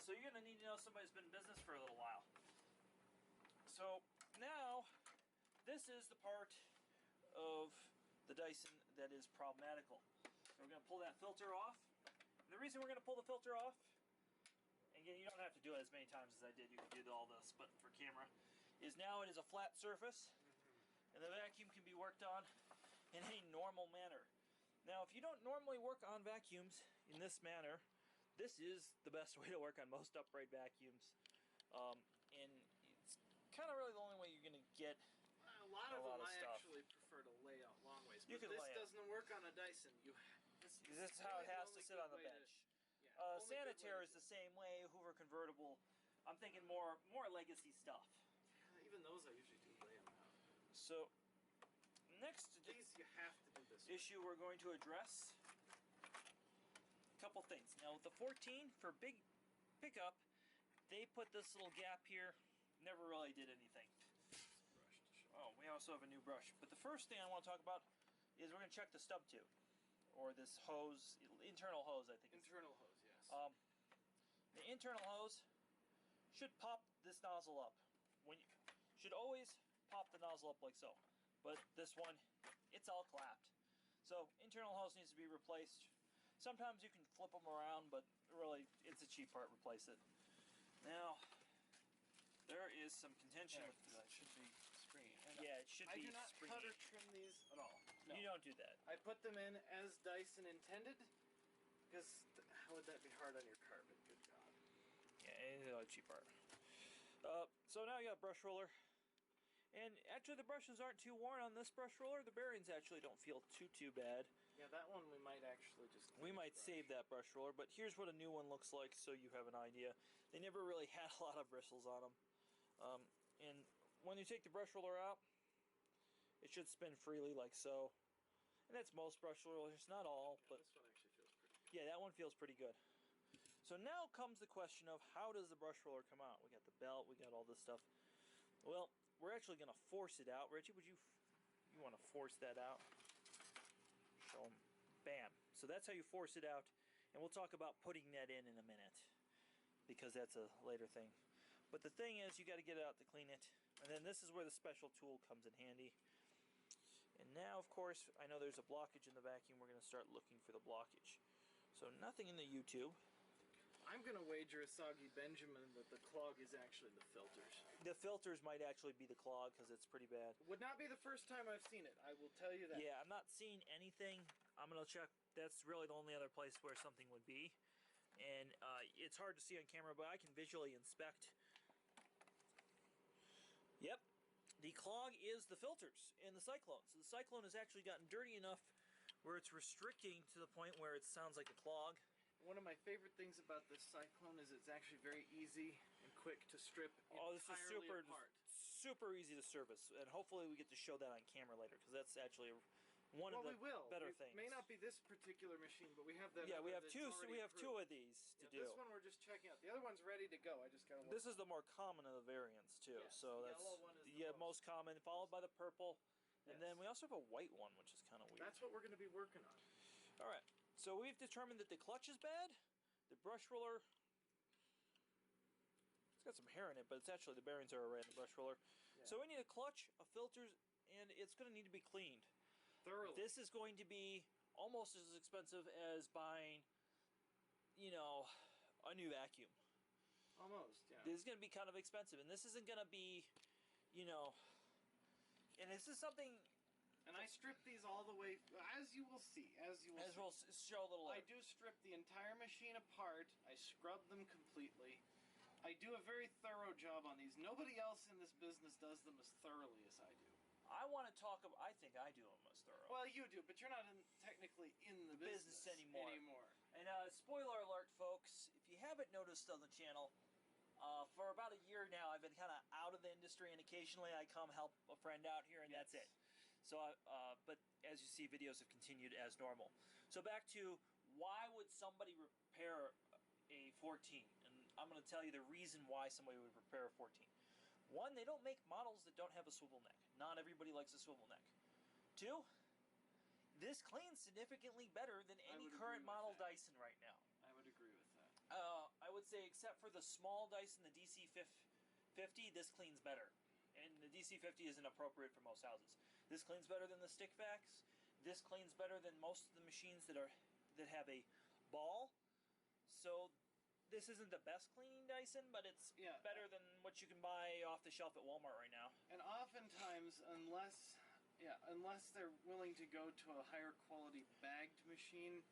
So you're going to need to know somebody who's been in business for a little while. So now, this is the part of the Dyson that is problematical. So we're going to pull that filter off. And the reason we're going to pull the filter off, and again, you don't have to do it as many times as I did. You can do all this, but for camera, is now it is a flat surface, and the vacuum can be worked on in a normal manner. Now, if you don't normally work on vacuums in this manner, this is the best way to work on most upright vacuums. And it's kind of really the only way you're going to get A lot of them I stuff. actually prefer to lay out long ways. You But can this lay out. doesn't work on a Dyson. This is how it has to sit on the bench. Sanitaire is the same way. Hoover convertible. I'm thinking more legacy stuff. Even those I usually do lay them out. So next These you have to do this. issue we're going to address a couple things. Now with the 14 for big pickup, they put this little gap here. Never really did anything. Oh, we also have a new brush. But the first thing I want to talk about is we're going to check the stub tube, or this hose, internal hose, I think. Internal hose, yes. The internal hose should pop this nozzle up. Should always pop the nozzle up like so. But this one, it's all clapped. So internal hose needs to be replaced. Sometimes you can flip them around, but really, it's a cheap part. Replace it. Now, there is some contention with that should be screen. Yeah, it should I be do not springy. cut or trim these at all. No. You don't do that. I put them in as Dyson intended, because how would that be hard on your carpet? Good God. Yeah, it's a cheap part. So now you got a brush roller. And actually the brushes aren't too worn on this brush roller. The bearings actually don't feel too bad. Yeah, that one we might actually just... We might save that brush roller, but here's what a new one looks like so you have an idea. They never really had a lot of bristles on them. And when you take the brush roller out, it should spin freely like so. And that's most brush rollers, not all, but this one actually feels pretty good. yeah, that one feels pretty good. So now comes the question of how does the brush roller come out? We got the belt, we got all this stuff. Well, we're actually going to force it out. Reggie, you want to force that out? Show them. Bam. So that's how you force it out. And we'll talk about putting that in a minute, because that's a later thing. But the thing is, you got to get it out to clean it. And then this is where the special tool comes in handy. And now, of course, I know there's a blockage in the vacuum. We're going to start looking for the blockage. So nothing in the YouTube. I'm going to wager a soggy Benjamin that the clog is actually the filters. The filters might actually be the clog because it's pretty bad. Would not be the first time I've seen it, I will tell you that. Yeah, I'm not seeing anything. I'm going to check. That's really the only other place where something would be. And it's hard to see on camera, but I can visually inspect. Yep. The clog is the filters in the Cyclone. So the Cyclone has actually gotten dirty enough where it's restricting to the point where it sounds like a clog. One of my favorite things about this Cyclone is it's actually very easy and quick to strip entirely this is apart. super easy to service, and hopefully we get to show that on camera later, because that's actually one of the better things. It may not be this particular machine, but we have that. Yeah, we have that's two. So already we have two approved. of these to do. This one we're just checking out. The other one's ready to go. I just gotta. This is the more common of the variants too. Yes, so the that's yellow one is the most most common, followed by the purple, and Yes. then we also have a white one, which is kind of weird. That's what we're going to be working on. All right. So we've determined that the clutch is bad. The brush roller, it's got some hair in it, but it's actually the bearings are alright in the brush roller. Yeah. So we need a clutch, a filters, and it's going to need to be cleaned. Thoroughly. This is going to be almost as expensive as buying, a new vacuum. Almost, yeah. This is going to be kind of expensive, and this isn't going to be, and this is something, And I strip these all the way, as you will see, as we'll show a little I later. do strip the entire machine apart. I scrub them completely. I do a very thorough job on these. Nobody else in this business does them as thoroughly as I do. I want to talk about. I think I do them as thorough. Well, you do, but you're not technically in the business anymore. anymore. And spoiler alert, folks, if you haven't noticed on the channel, for about a year now, I've been kind of out of the industry, and occasionally I come help a friend out here, and that's it. So, but as you see, videos have continued as normal. So back to why would somebody repair a 14? And I'm going to tell you the reason why somebody would repair a 14. One, they don't make models that don't have a swivel neck. Not everybody likes a swivel neck. Two, this cleans significantly better than any current model Dyson right now. I would agree with that. I would say except for the small Dyson, the DC50, this cleans better. And the DC50 isn't appropriate for most houses. This cleans better than the stick vacs. This cleans better than most of the machines that have a ball. So this isn't the best cleaning Dyson, but it's better than what you can buy off the shelf at Walmart right now. And oftentimes, unless they're willing to go to a higher quality bagged machine,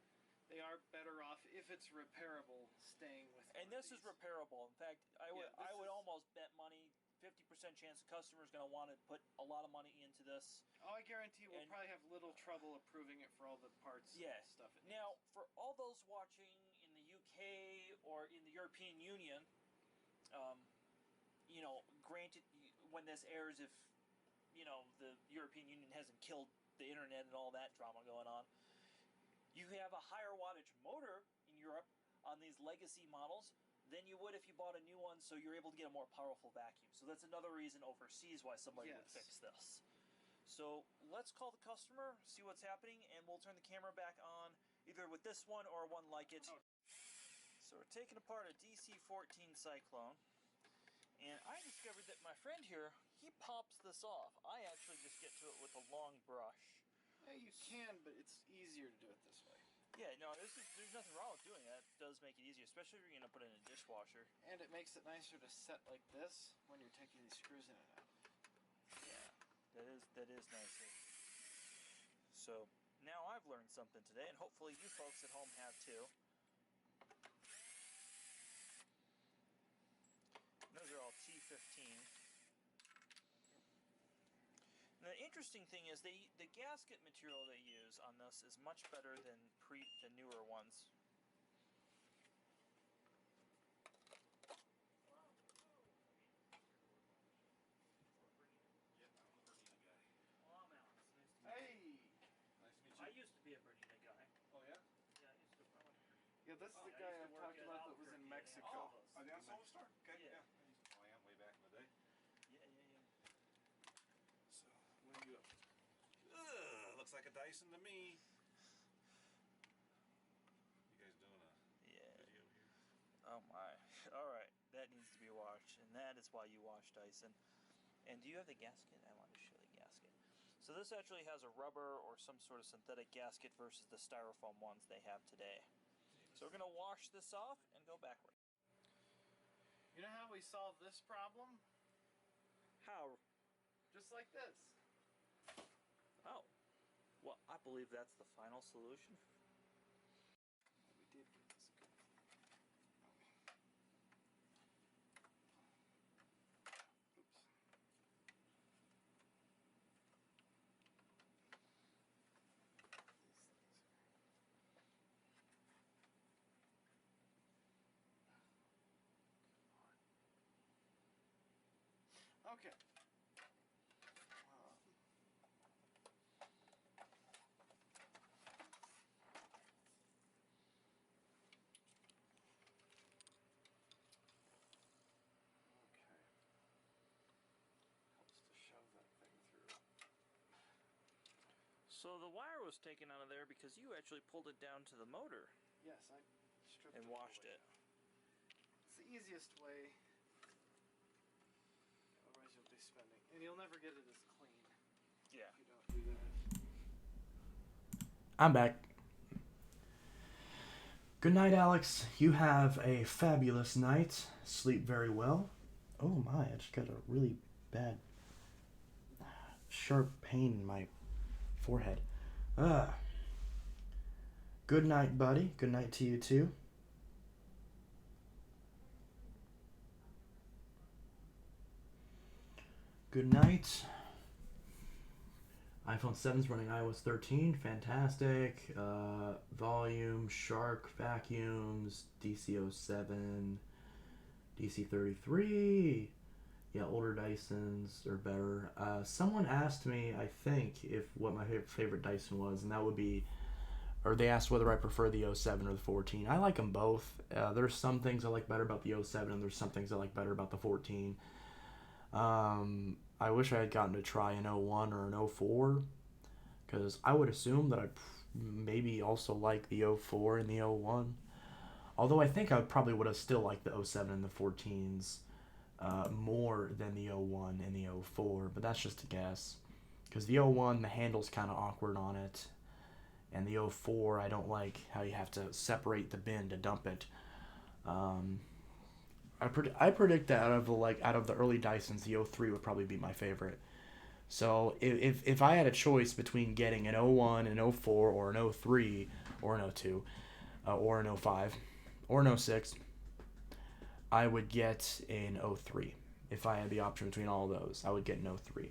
they are better off, if it's repairable, staying with one. And this is repairable. In fact, I would almost bet money, 50% chance the customer is going to want to put a lot of money into this. Oh, I guarantee we'll probably have little trouble approving it for all the parts and stuff it needs. Now, for all those watching in the UK or in the European Union, granted, when this airs, if, the European Union hasn't killed the internet and all that drama going on, you have a higher wattage motor in Europe on these legacy models than you would if you bought a new one, so you're able to get a more powerful vacuum. So that's another reason overseas why somebody would fix this. So let's call the customer, see what's happening, and we'll turn the camera back on either with this one or one like it. So we're taking apart a DC-14 Cyclone, and I discovered that my friend here, he pops this off. I actually just get to it with a long brush. Yeah, you can, but it's easier to do it this way. Yeah, no, there's nothing wrong with doing that. It does make it easier, especially if you're going to put it in a dishwasher. And it makes it nicer to set like this when you're taking these screws in and out. Yeah, that is nicer. So, now I've learned something today, and hopefully you folks at home have too. And those are all T15. And the interesting thing is the gasket material they use on this is much better than the newer ones. Hey! Nice to meet you. I used to be a Bernina guy. Oh, yeah? Yeah, I used to. Yeah, this is the guy I've talked about that was in Mexico. Oh, the ensemble store? Okay, Yeah. Oh, I am way back in the day. Yeah. So, what are you up to? Ugh, looks like a Dyson to me. You guys doing a video here? Oh my. Alright, that needs to be washed, and that is why you wash Dyson. And do you have the gasket? I want to show the gasket. So this actually has a rubber or some sort of synthetic gasket versus the styrofoam ones they have today. So we're going to wash this off and go backward. You know how we solve this problem? How? Just like this. Oh. Well, I believe that's the final solution. We did get this good. Oops. Okay. Helps to shove that thing through. So the wire was taken out of there because you actually pulled it down to the motor. Yes, I stripped and it all washed the way it. down. It's the easiest way. Otherwise you'll be spending. And you'll never get it as clean Yeah. if you don't do that. I'm back. Good night, Alex. You have a fabulous night. Sleep very well. Oh my, I just got a really bad, sharp pain in my forehead. Good night, buddy. Good night to you, too. Good night. iPhone 7's running iOS 13. Fantastic. Volume, Shark vacuums, DC07, DC33. Yeah, older Dysons are better. Someone asked me, I think, if what my favorite Dyson was, and that would be, or they asked whether I prefer the '07 or the 14. I like them both. There's some things I like better about the '07, and there's some things I like better about the 14. I wish I had gotten to try an '01 or an '04, because I would assume that I maybe also like the '04 and the '01. Although I think I probably would have still liked the '07 and the 14s more than the '01 and the '04, but that's just a guess. Because the '01, the handle's kind of awkward on it, and the '04, I don't like how you have to separate the bin to dump it. I predict that out of the early Dysons, the '03 would probably be my favorite. So if I had a choice between getting an '01, an '04, or an '03, or an '02, or an '05, or an '06, I would get an '03. If I had the option between all of those, I would get an '03.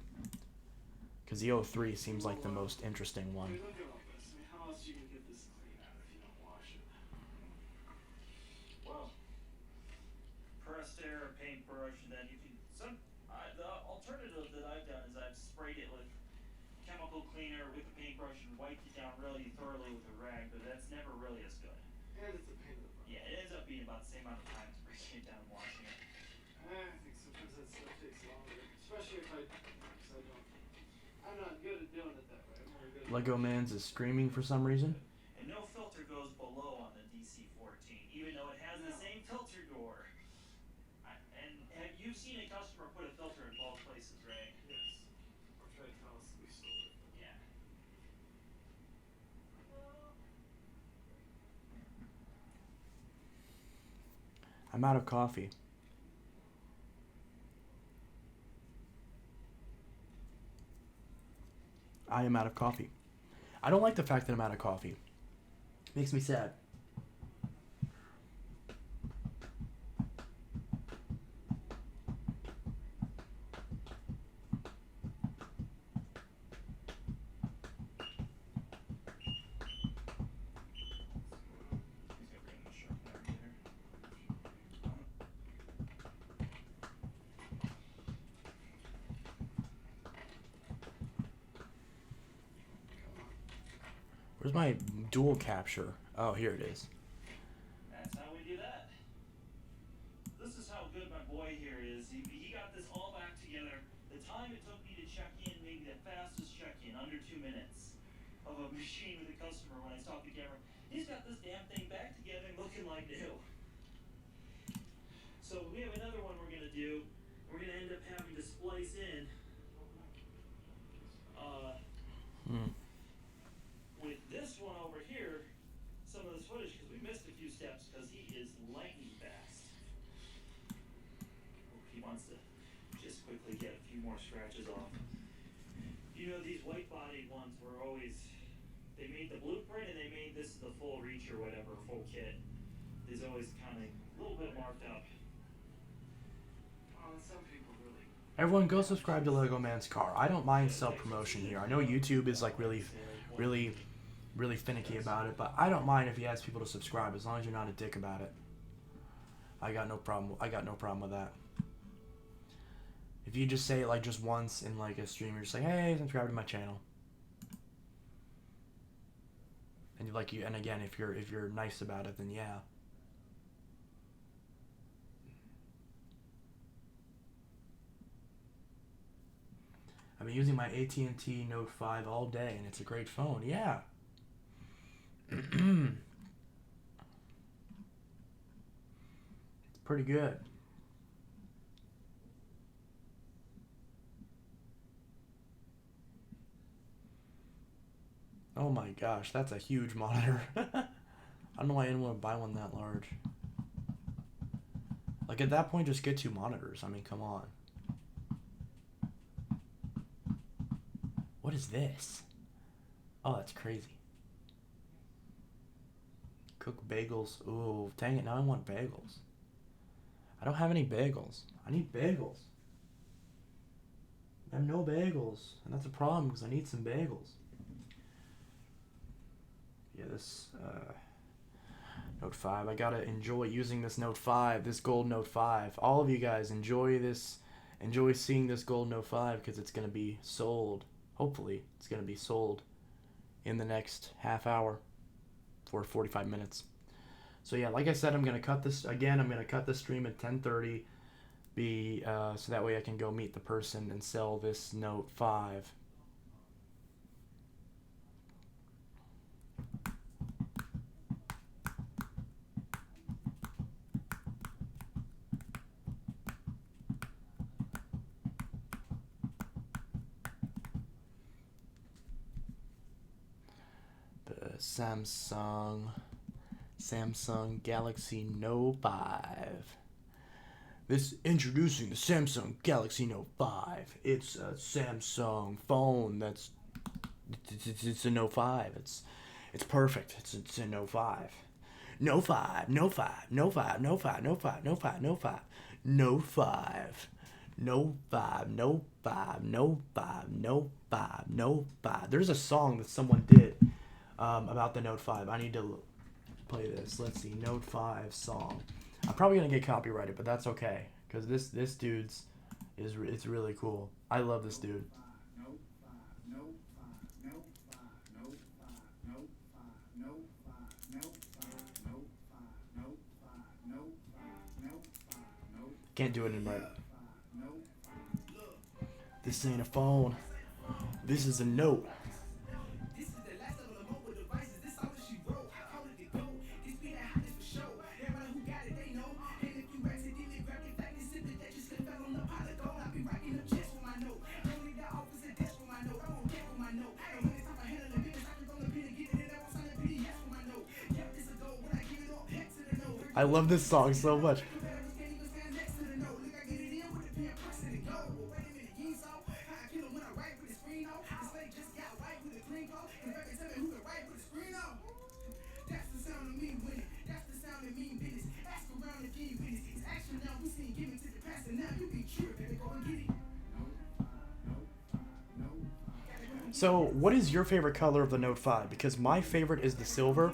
Because the '03 seems like the most interesting one. Look at all this. I mean, how else are you gonna get this clean out if you don't wash it? Well, pressed air, paintbrush, and then you can. The alternative that I've done is I've sprayed it with chemical cleaner with a paintbrush and wiped it down really thoroughly with a rag, but that's never really as good. And it's a pain in the butt. Yeah, it ends up being about the same amount of time as breaking it down and washing it. I think sometimes that stuff takes longer, especially if I'm not good at doing it that way. I'm more good at Lego Man's is screaming for some reason. And no filter goes below on the DC14, even though it has the same filter door. And have you seen a customer put a filter in both places, right? Yes. Or try to tell us that we stole it. Yeah. I'm out of coffee. I am out of coffee. I don't like the fact that I'm out of coffee. Makes me sad. He's gonna bring the sharpener here. Where's my dual capture? Oh, here it is. That's how we do that. This is how good my boy here is. He got this all back together. The time it took me to check in, maybe the fastest check-in, under 2 minutes, of a machine with a customer when I stopped the camera. He's got this damn thing back together and looking like new. So we have another one we're gonna do. We're gonna end up having to splice in with this one over here some of this footage because we missed a few steps because he is lightning fast. He wants to just quickly get a few more scratches off. You know, these white bodied ones were always, they made the blueprint and they made this the full reach or whatever, full kit. Is always kind of a little bit marked up. Some people really. Everyone go subscribe to Lego Man's Car. I don't mind self-promotion here. I know YouTube is like really finicky about it, but I don't mind if you ask people to subscribe as long as you're not a dick about it. I got no problem with that. If you just say it like just once in like a stream, you're just like, hey, subscribe to my channel. And again, if you're nice about it, then yeah. I've been using my AT&T Note 5 all day, and it's a great phone. Yeah. It's pretty good. Oh my gosh, that's a huge monitor. I don't know why anyone would buy one that large. Like, at that point, just get 2 monitors. I mean, come on. What is this? Oh, that's crazy. Cook bagels. Ooh, dang it, now I want bagels. I don't have any bagels. I need bagels. I have no bagels, and that's a problem because I need some bagels. Yeah, this Note 5. I gotta enjoy using this Note 5, this gold Note 5. All of you guys enjoy this. Enjoy seeing this gold Note 5 because it's gonna be sold. Hopefully, it's gonna be sold in the next half hour or 45 minutes. So yeah, like I said, I'm gonna cut this again. I'm gonna cut the stream at 10:30. So that way I can go meet the person and sell this Note 5. The Samsung Galaxy Note 5. This introducing the Samsung Galaxy Note 5. It's a Samsung phone that's it's a Note 5. It's perfect. It's a Note 5. Note 5, Note 5, Note 5, Note 5, Note 5, Note 5, Note 5, Note 5, Note 5, Note 5, Note 5, Note 5, Note 5. There's a song that someone did about the Note 5. I need to play this. Let's see, Note 5 song. I'm probably gonna get copyrighted, but that's okay because this dude's it's really cool. I love this dude. Can't do it in right. This ain't a phone. This is a note. I love this song so much. So, what is your favorite color of the Note 5? Because my favorite is the silver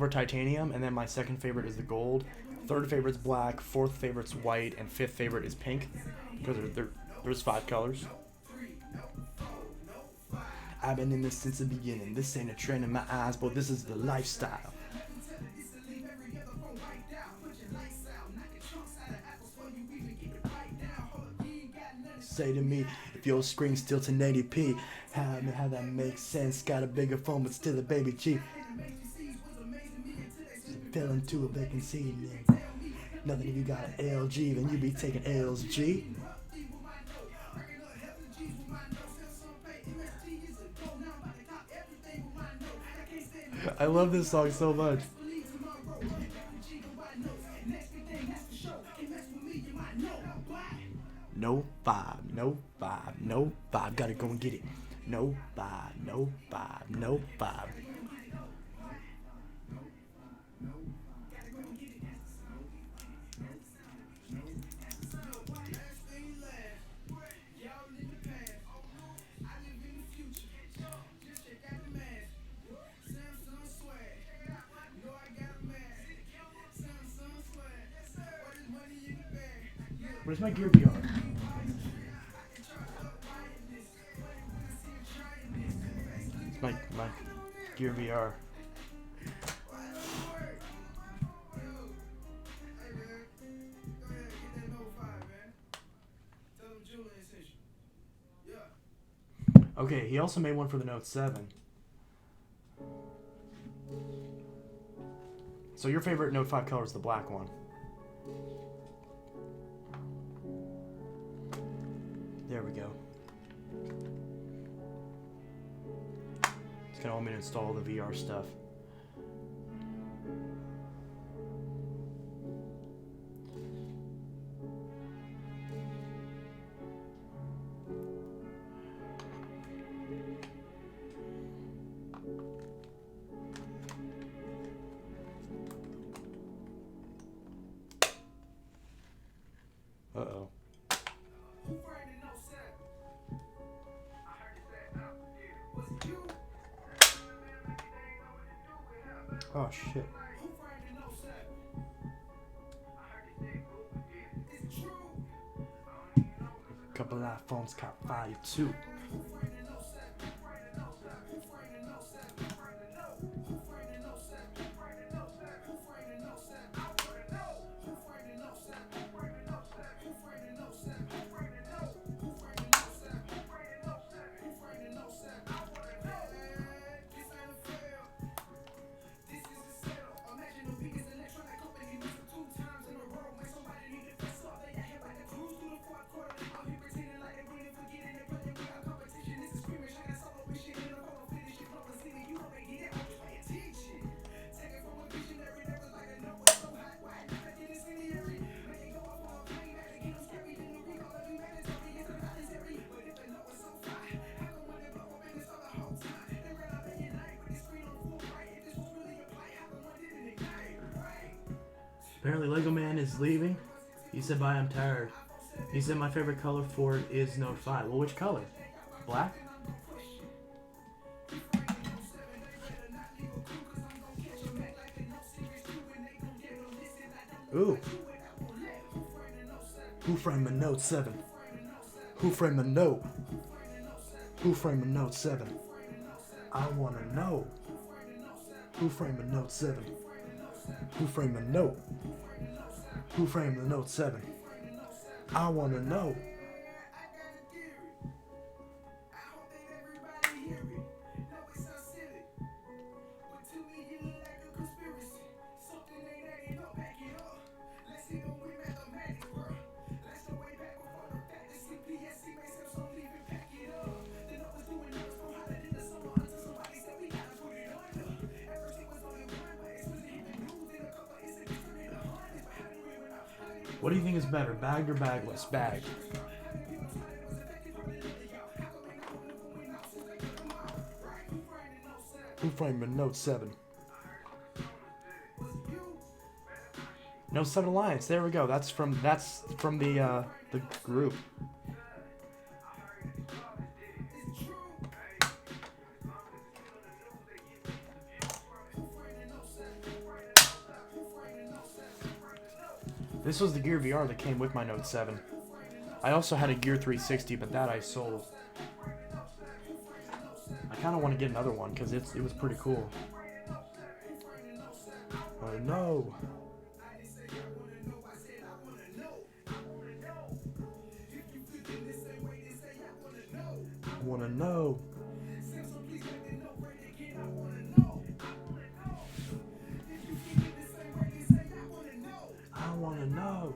titanium, and then my second favorite is the gold. Third favorite's black, fourth favorite's white, and fifth favorite is pink. Because there's 5 colors. I've been in this since the beginning. This ain't a trend in my eyes, but this is the lifestyle. Say to me, if your screen's still 1080p, how that makes sense? Got a bigger phone, but still a baby G. Fell into a vacancy. Nothing if you got an LG, then you be taking L's G. I love this song so much. No 5, no 5, no 5. Gotta go and get it. No 5, no 5, no 5. Where's my Gear VR? It's my Gear VR. Okay, he also made one for the Note 7. So your favorite Note 5 color is the black one. There we go. It's gonna want me to install the VR stuff. Uh-oh. Who framed the Note 7? Oh shit. Couple iPhones caught fire too. Apparently Lego Man is leaving. He said bye, I'm tired. He said my favorite color for it is Note 5. Well, which color? Black? Ooh. Who framed the Note 7? Who framed the Note? Who framed the Note 7? I wanna know. Who framed the Note 7? Who framed the Note? Who framed the Note 7? I wanna know. What do you think is better, bagged or bagless? Bagged. Who framed the Note 7? Note 7 Alliance. There we go. That's from the group. This was the Gear VR that came with my Note 7. I also had a Gear 360, but that I sold. I kind of want to get another one because it was pretty cool. Oh no! I want to know. I want to know.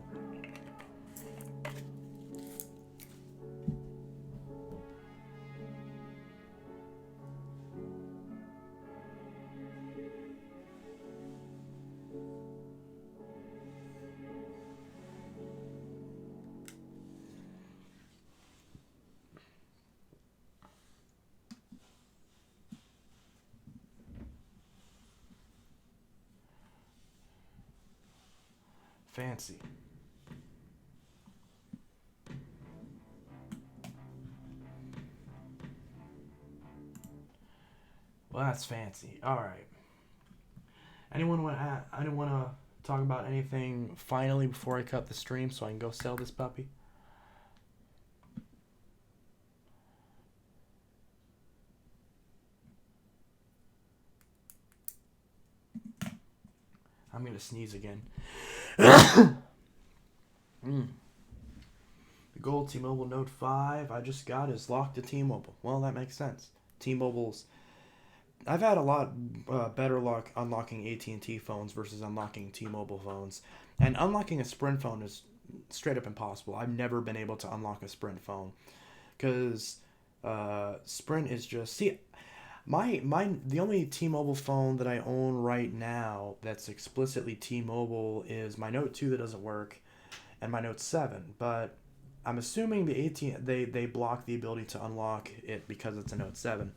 Fancy. Well, that's fancy. All right. Anyone want to talk about anything finally before I cut the stream so I can go sell this puppy? I'm gonna sneeze again. The gold T-Mobile Note 5 I just got is locked to T-Mobile. Well, that makes sense. T-Mobile's... I've had a lot better luck unlocking AT&T phones versus unlocking T-Mobile phones. And unlocking a Sprint phone is straight up impossible. I've never been able to unlock a Sprint phone. Because Sprint is just... See, the only T-Mobile phone that I own right now that's explicitly T-Mobile is my Note 2 that doesn't work and my Note 7. But I'm assuming they block the ability to unlock it because it's a Note 7.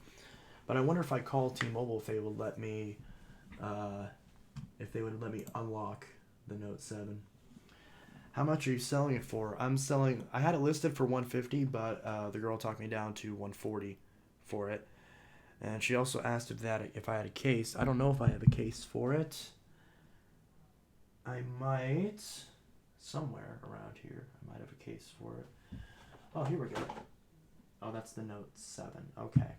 But I wonder if I call T-Mobile if they would let me unlock the Note 7. How much are you selling it for? I had it listed for $150, but the girl talked me down to $140 for it. And she also asked if I had a case. I don't know if I have a case for it. I might, somewhere around here, I might have a case for it. Oh, here we go. Oh, that's the Note 7. Okay.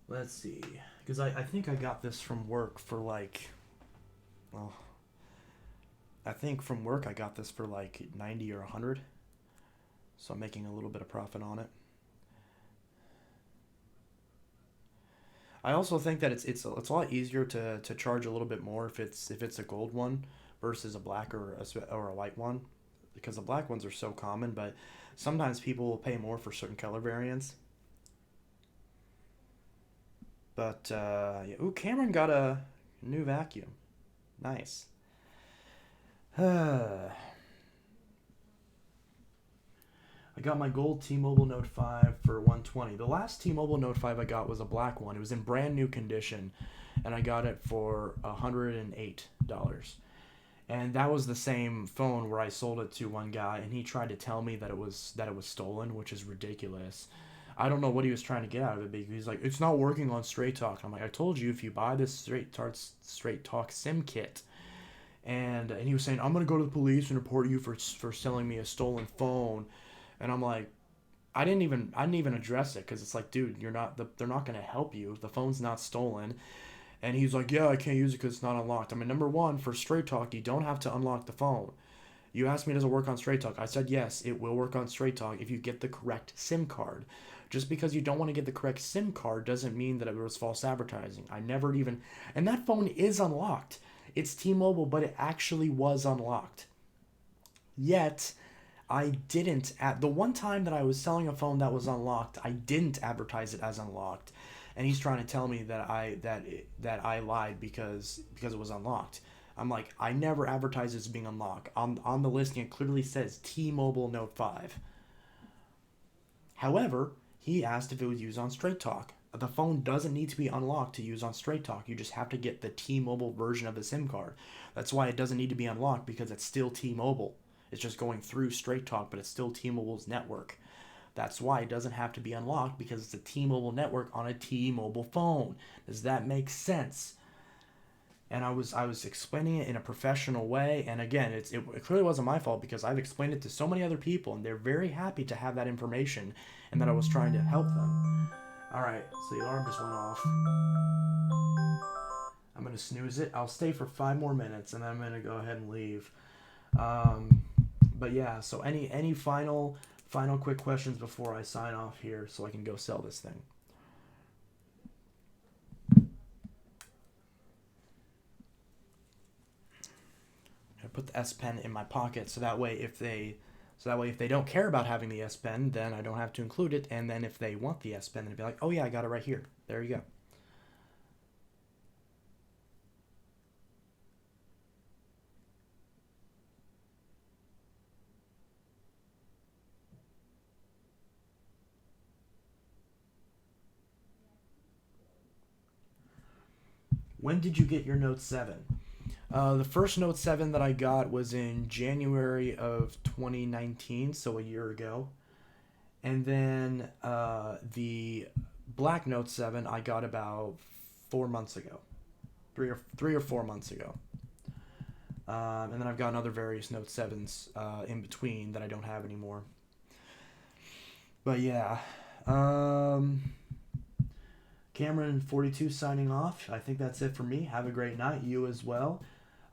Let's see. Because I think I got this from work for like, well, I think from work I got this for like 90 or 100. So I'm making a little bit of profit on it. I also think that it's a lot easier to charge a little bit more if it's a gold one versus a black or a white one, because the black ones are so common, but sometimes people will pay more for certain color variants. But yeah. Ooh, Cameron got a new vacuum. Nice. I got my gold T-Mobile Note 5 for 120. The last T-Mobile Note 5 I got was a black one. It was in brand new condition, and I got it for $108. And that was the same phone where I sold it to one guy, and he tried to tell me that it was stolen, which is ridiculous. I don't know what he was trying to get out of it, because he's like, it's not working on Straight Talk. I'm like, I told you, if you buy this Straight Talk SIM kit, and he was saying, I'm gonna go to the police and report you for selling me a stolen phone. And I'm like, I didn't even address it, because it's like, dude, they're not gonna help you. The phone's not stolen. And he's like, yeah, I can't use it because it's not unlocked. I mean, number one, for Straight Talk, you don't have to unlock the phone. You asked me, does it work on Straight Talk? I said, yes, it will work on Straight Talk if you get the correct SIM card. Just because you don't want to get the correct SIM card doesn't mean that it was false advertising. I never even... And that phone is unlocked. It's T-Mobile, but it actually was unlocked. Yet, I didn't... The one time that I was selling a phone that was unlocked, I didn't advertise it as unlocked. And he's trying to tell me that I lied because it was unlocked. I'm like, I never advertised it as being unlocked. On the listing, it clearly says T-Mobile Note 5. However, he asked if it was used on Straight Talk. The phone doesn't need to be unlocked to use on Straight Talk. You just have to get the T-Mobile version of the SIM card. That's why it doesn't need to be unlocked, because it's still T-Mobile. It's just going through Straight Talk, but it's still T-Mobile's network. That's why it doesn't have to be unlocked, because it's a T-Mobile network on a T-Mobile phone. Does that make sense? And I was explaining it in a professional way, and again, it clearly wasn't my fault, because I've explained it to so many other people, and they're very happy to have that information, and that I was trying to help them. Alright, so the alarm just went off. I'm going to snooze it. I'll stay for 5 more minutes, and then I'm going to go ahead and leave. But yeah, so any final quick questions before I sign off here, so I can go sell this thing? I put the S Pen in my pocket, so that way if they don't care about having the S Pen, then I don't have to include it. And then if they want the S Pen, they'd be like, oh yeah, I got it right here. There you go. When did you get your Note 7? The first Note 7 that I got was in January of 2019, so a year ago. And then the black Note 7 I got about 4 months ago. 3 or 4 months ago. And then I've gotten other various Note 7s in between that I don't have anymore. But yeah. Cameron42 signing off. I think that's it for me. Have a great night. You as well.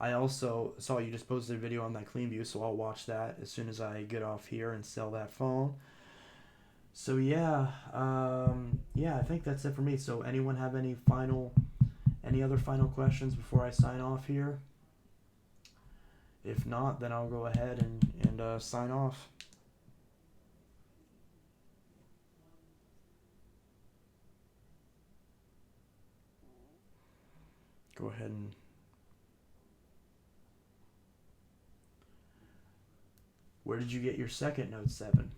I also saw you just posted a video on that Cleanview, so I'll watch that as soon as I get off here and sell that phone. So yeah, I think that's it for me. So anyone have any other final questions before I sign off here? If not, then I'll go ahead and sign off. Go ahead and... Where did you get your second Note 7?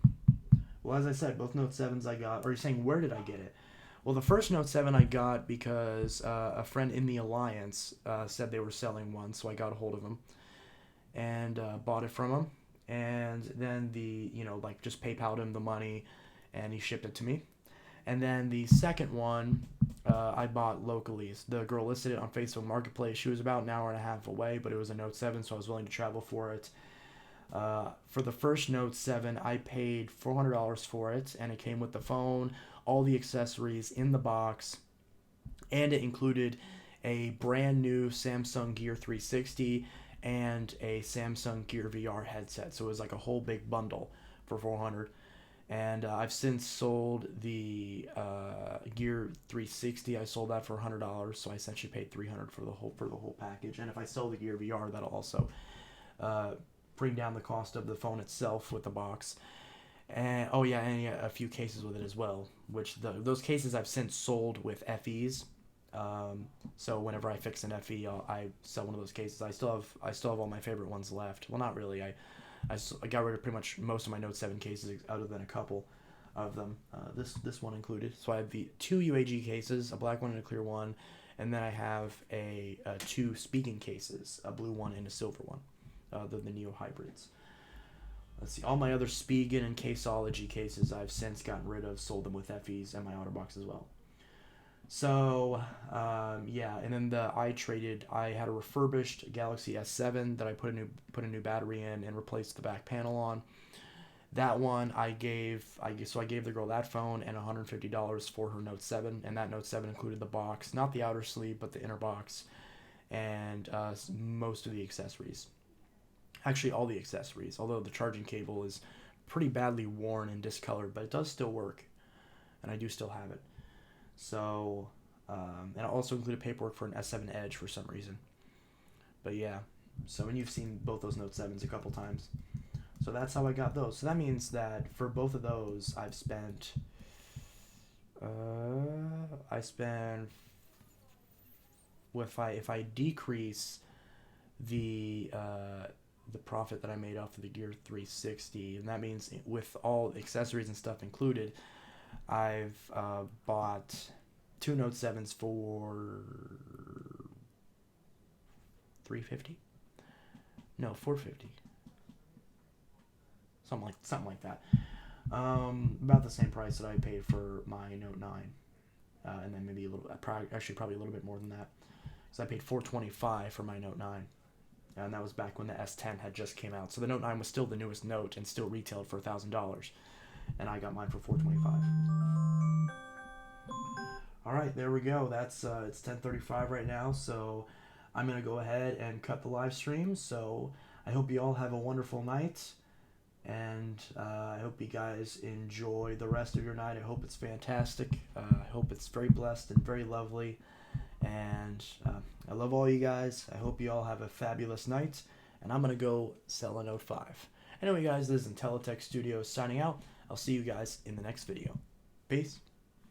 Well, as I said, both Note 7s I got... Or you're saying, where did I get it? Well, the first Note 7 I got because a friend in the Alliance said they were selling one, so I got a hold of him and bought it from him. And then just PayPal'd him the money, and he shipped it to me. And then the second one I bought locally. The girl listed it on Facebook Marketplace. She was about an hour and a half away, but it was a Note 7, so I was willing to travel for it. For the first Note 7, I paid $400 for it, and it came with the phone, all the accessories in the box, and it included a brand new Samsung Gear 360 and a Samsung Gear VR headset. So it was like a whole big bundle for $400. And I've since sold the Gear 360. I sold that for $100, so I essentially paid $300 for the whole package. And if I sell the Gear VR, that'll also bring down the cost of the phone itself with the box. And a few cases with it as well. Which those cases I've since sold with FEs. So whenever I fix an FE, I sell one of those cases. I still have all my favorite ones left. Well, not really. I got rid of pretty much most of my Note 7 cases, other than a couple of them. This one included. So I have the two UAG cases, a black one and a clear one, and then I have two speaking cases, a blue one and a silver one. They're the Neo hybrids. Let's see. All my other Spigen and Caseology cases I've since gotten rid of, sold them with FEs and my OtterBox as well. So, and then I had a refurbished Galaxy S7 that I put a new battery in and replaced the back panel on. That one I gave the girl that phone and $150 for her Note 7, and that Note 7 included the box, not the outer sleeve, but the inner box, and most of the accessories. Actually, all the accessories, although the charging cable is pretty badly worn and discolored, but it does still work, and I do still have it. So, and I also included paperwork for an S7 Edge for some reason. But yeah, and you've seen both those Note 7s a couple times. So that's how I got those. So that means that for both of those, I've spent, if I decrease the profit that I made off of the Gear 360, and that means with all accessories and stuff included, I've bought two Note 7s for $350. No, $450. Something like that. About the same price that I paid for my Note 9, and then maybe probably a little bit more than that, because I paid $425 for my Note 9. And that was back when the S10 had just came out. So the Note 9 was still the newest Note and still retailed for $1,000. And I got mine for $425. All right, there we go. That's it's 10:35 right now, so I'm gonna go ahead and cut the live stream. So I hope you all have a wonderful night, and I hope you guys enjoy the rest of your night. I hope it's fantastic. I hope it's very blessed and very lovely. And I love all you guys. I hope you all have a fabulous night. And I'm gonna go sell a Note 5. Anyway, guys, this is Intelitech Studios signing out. I'll see you guys in the next video. Peace.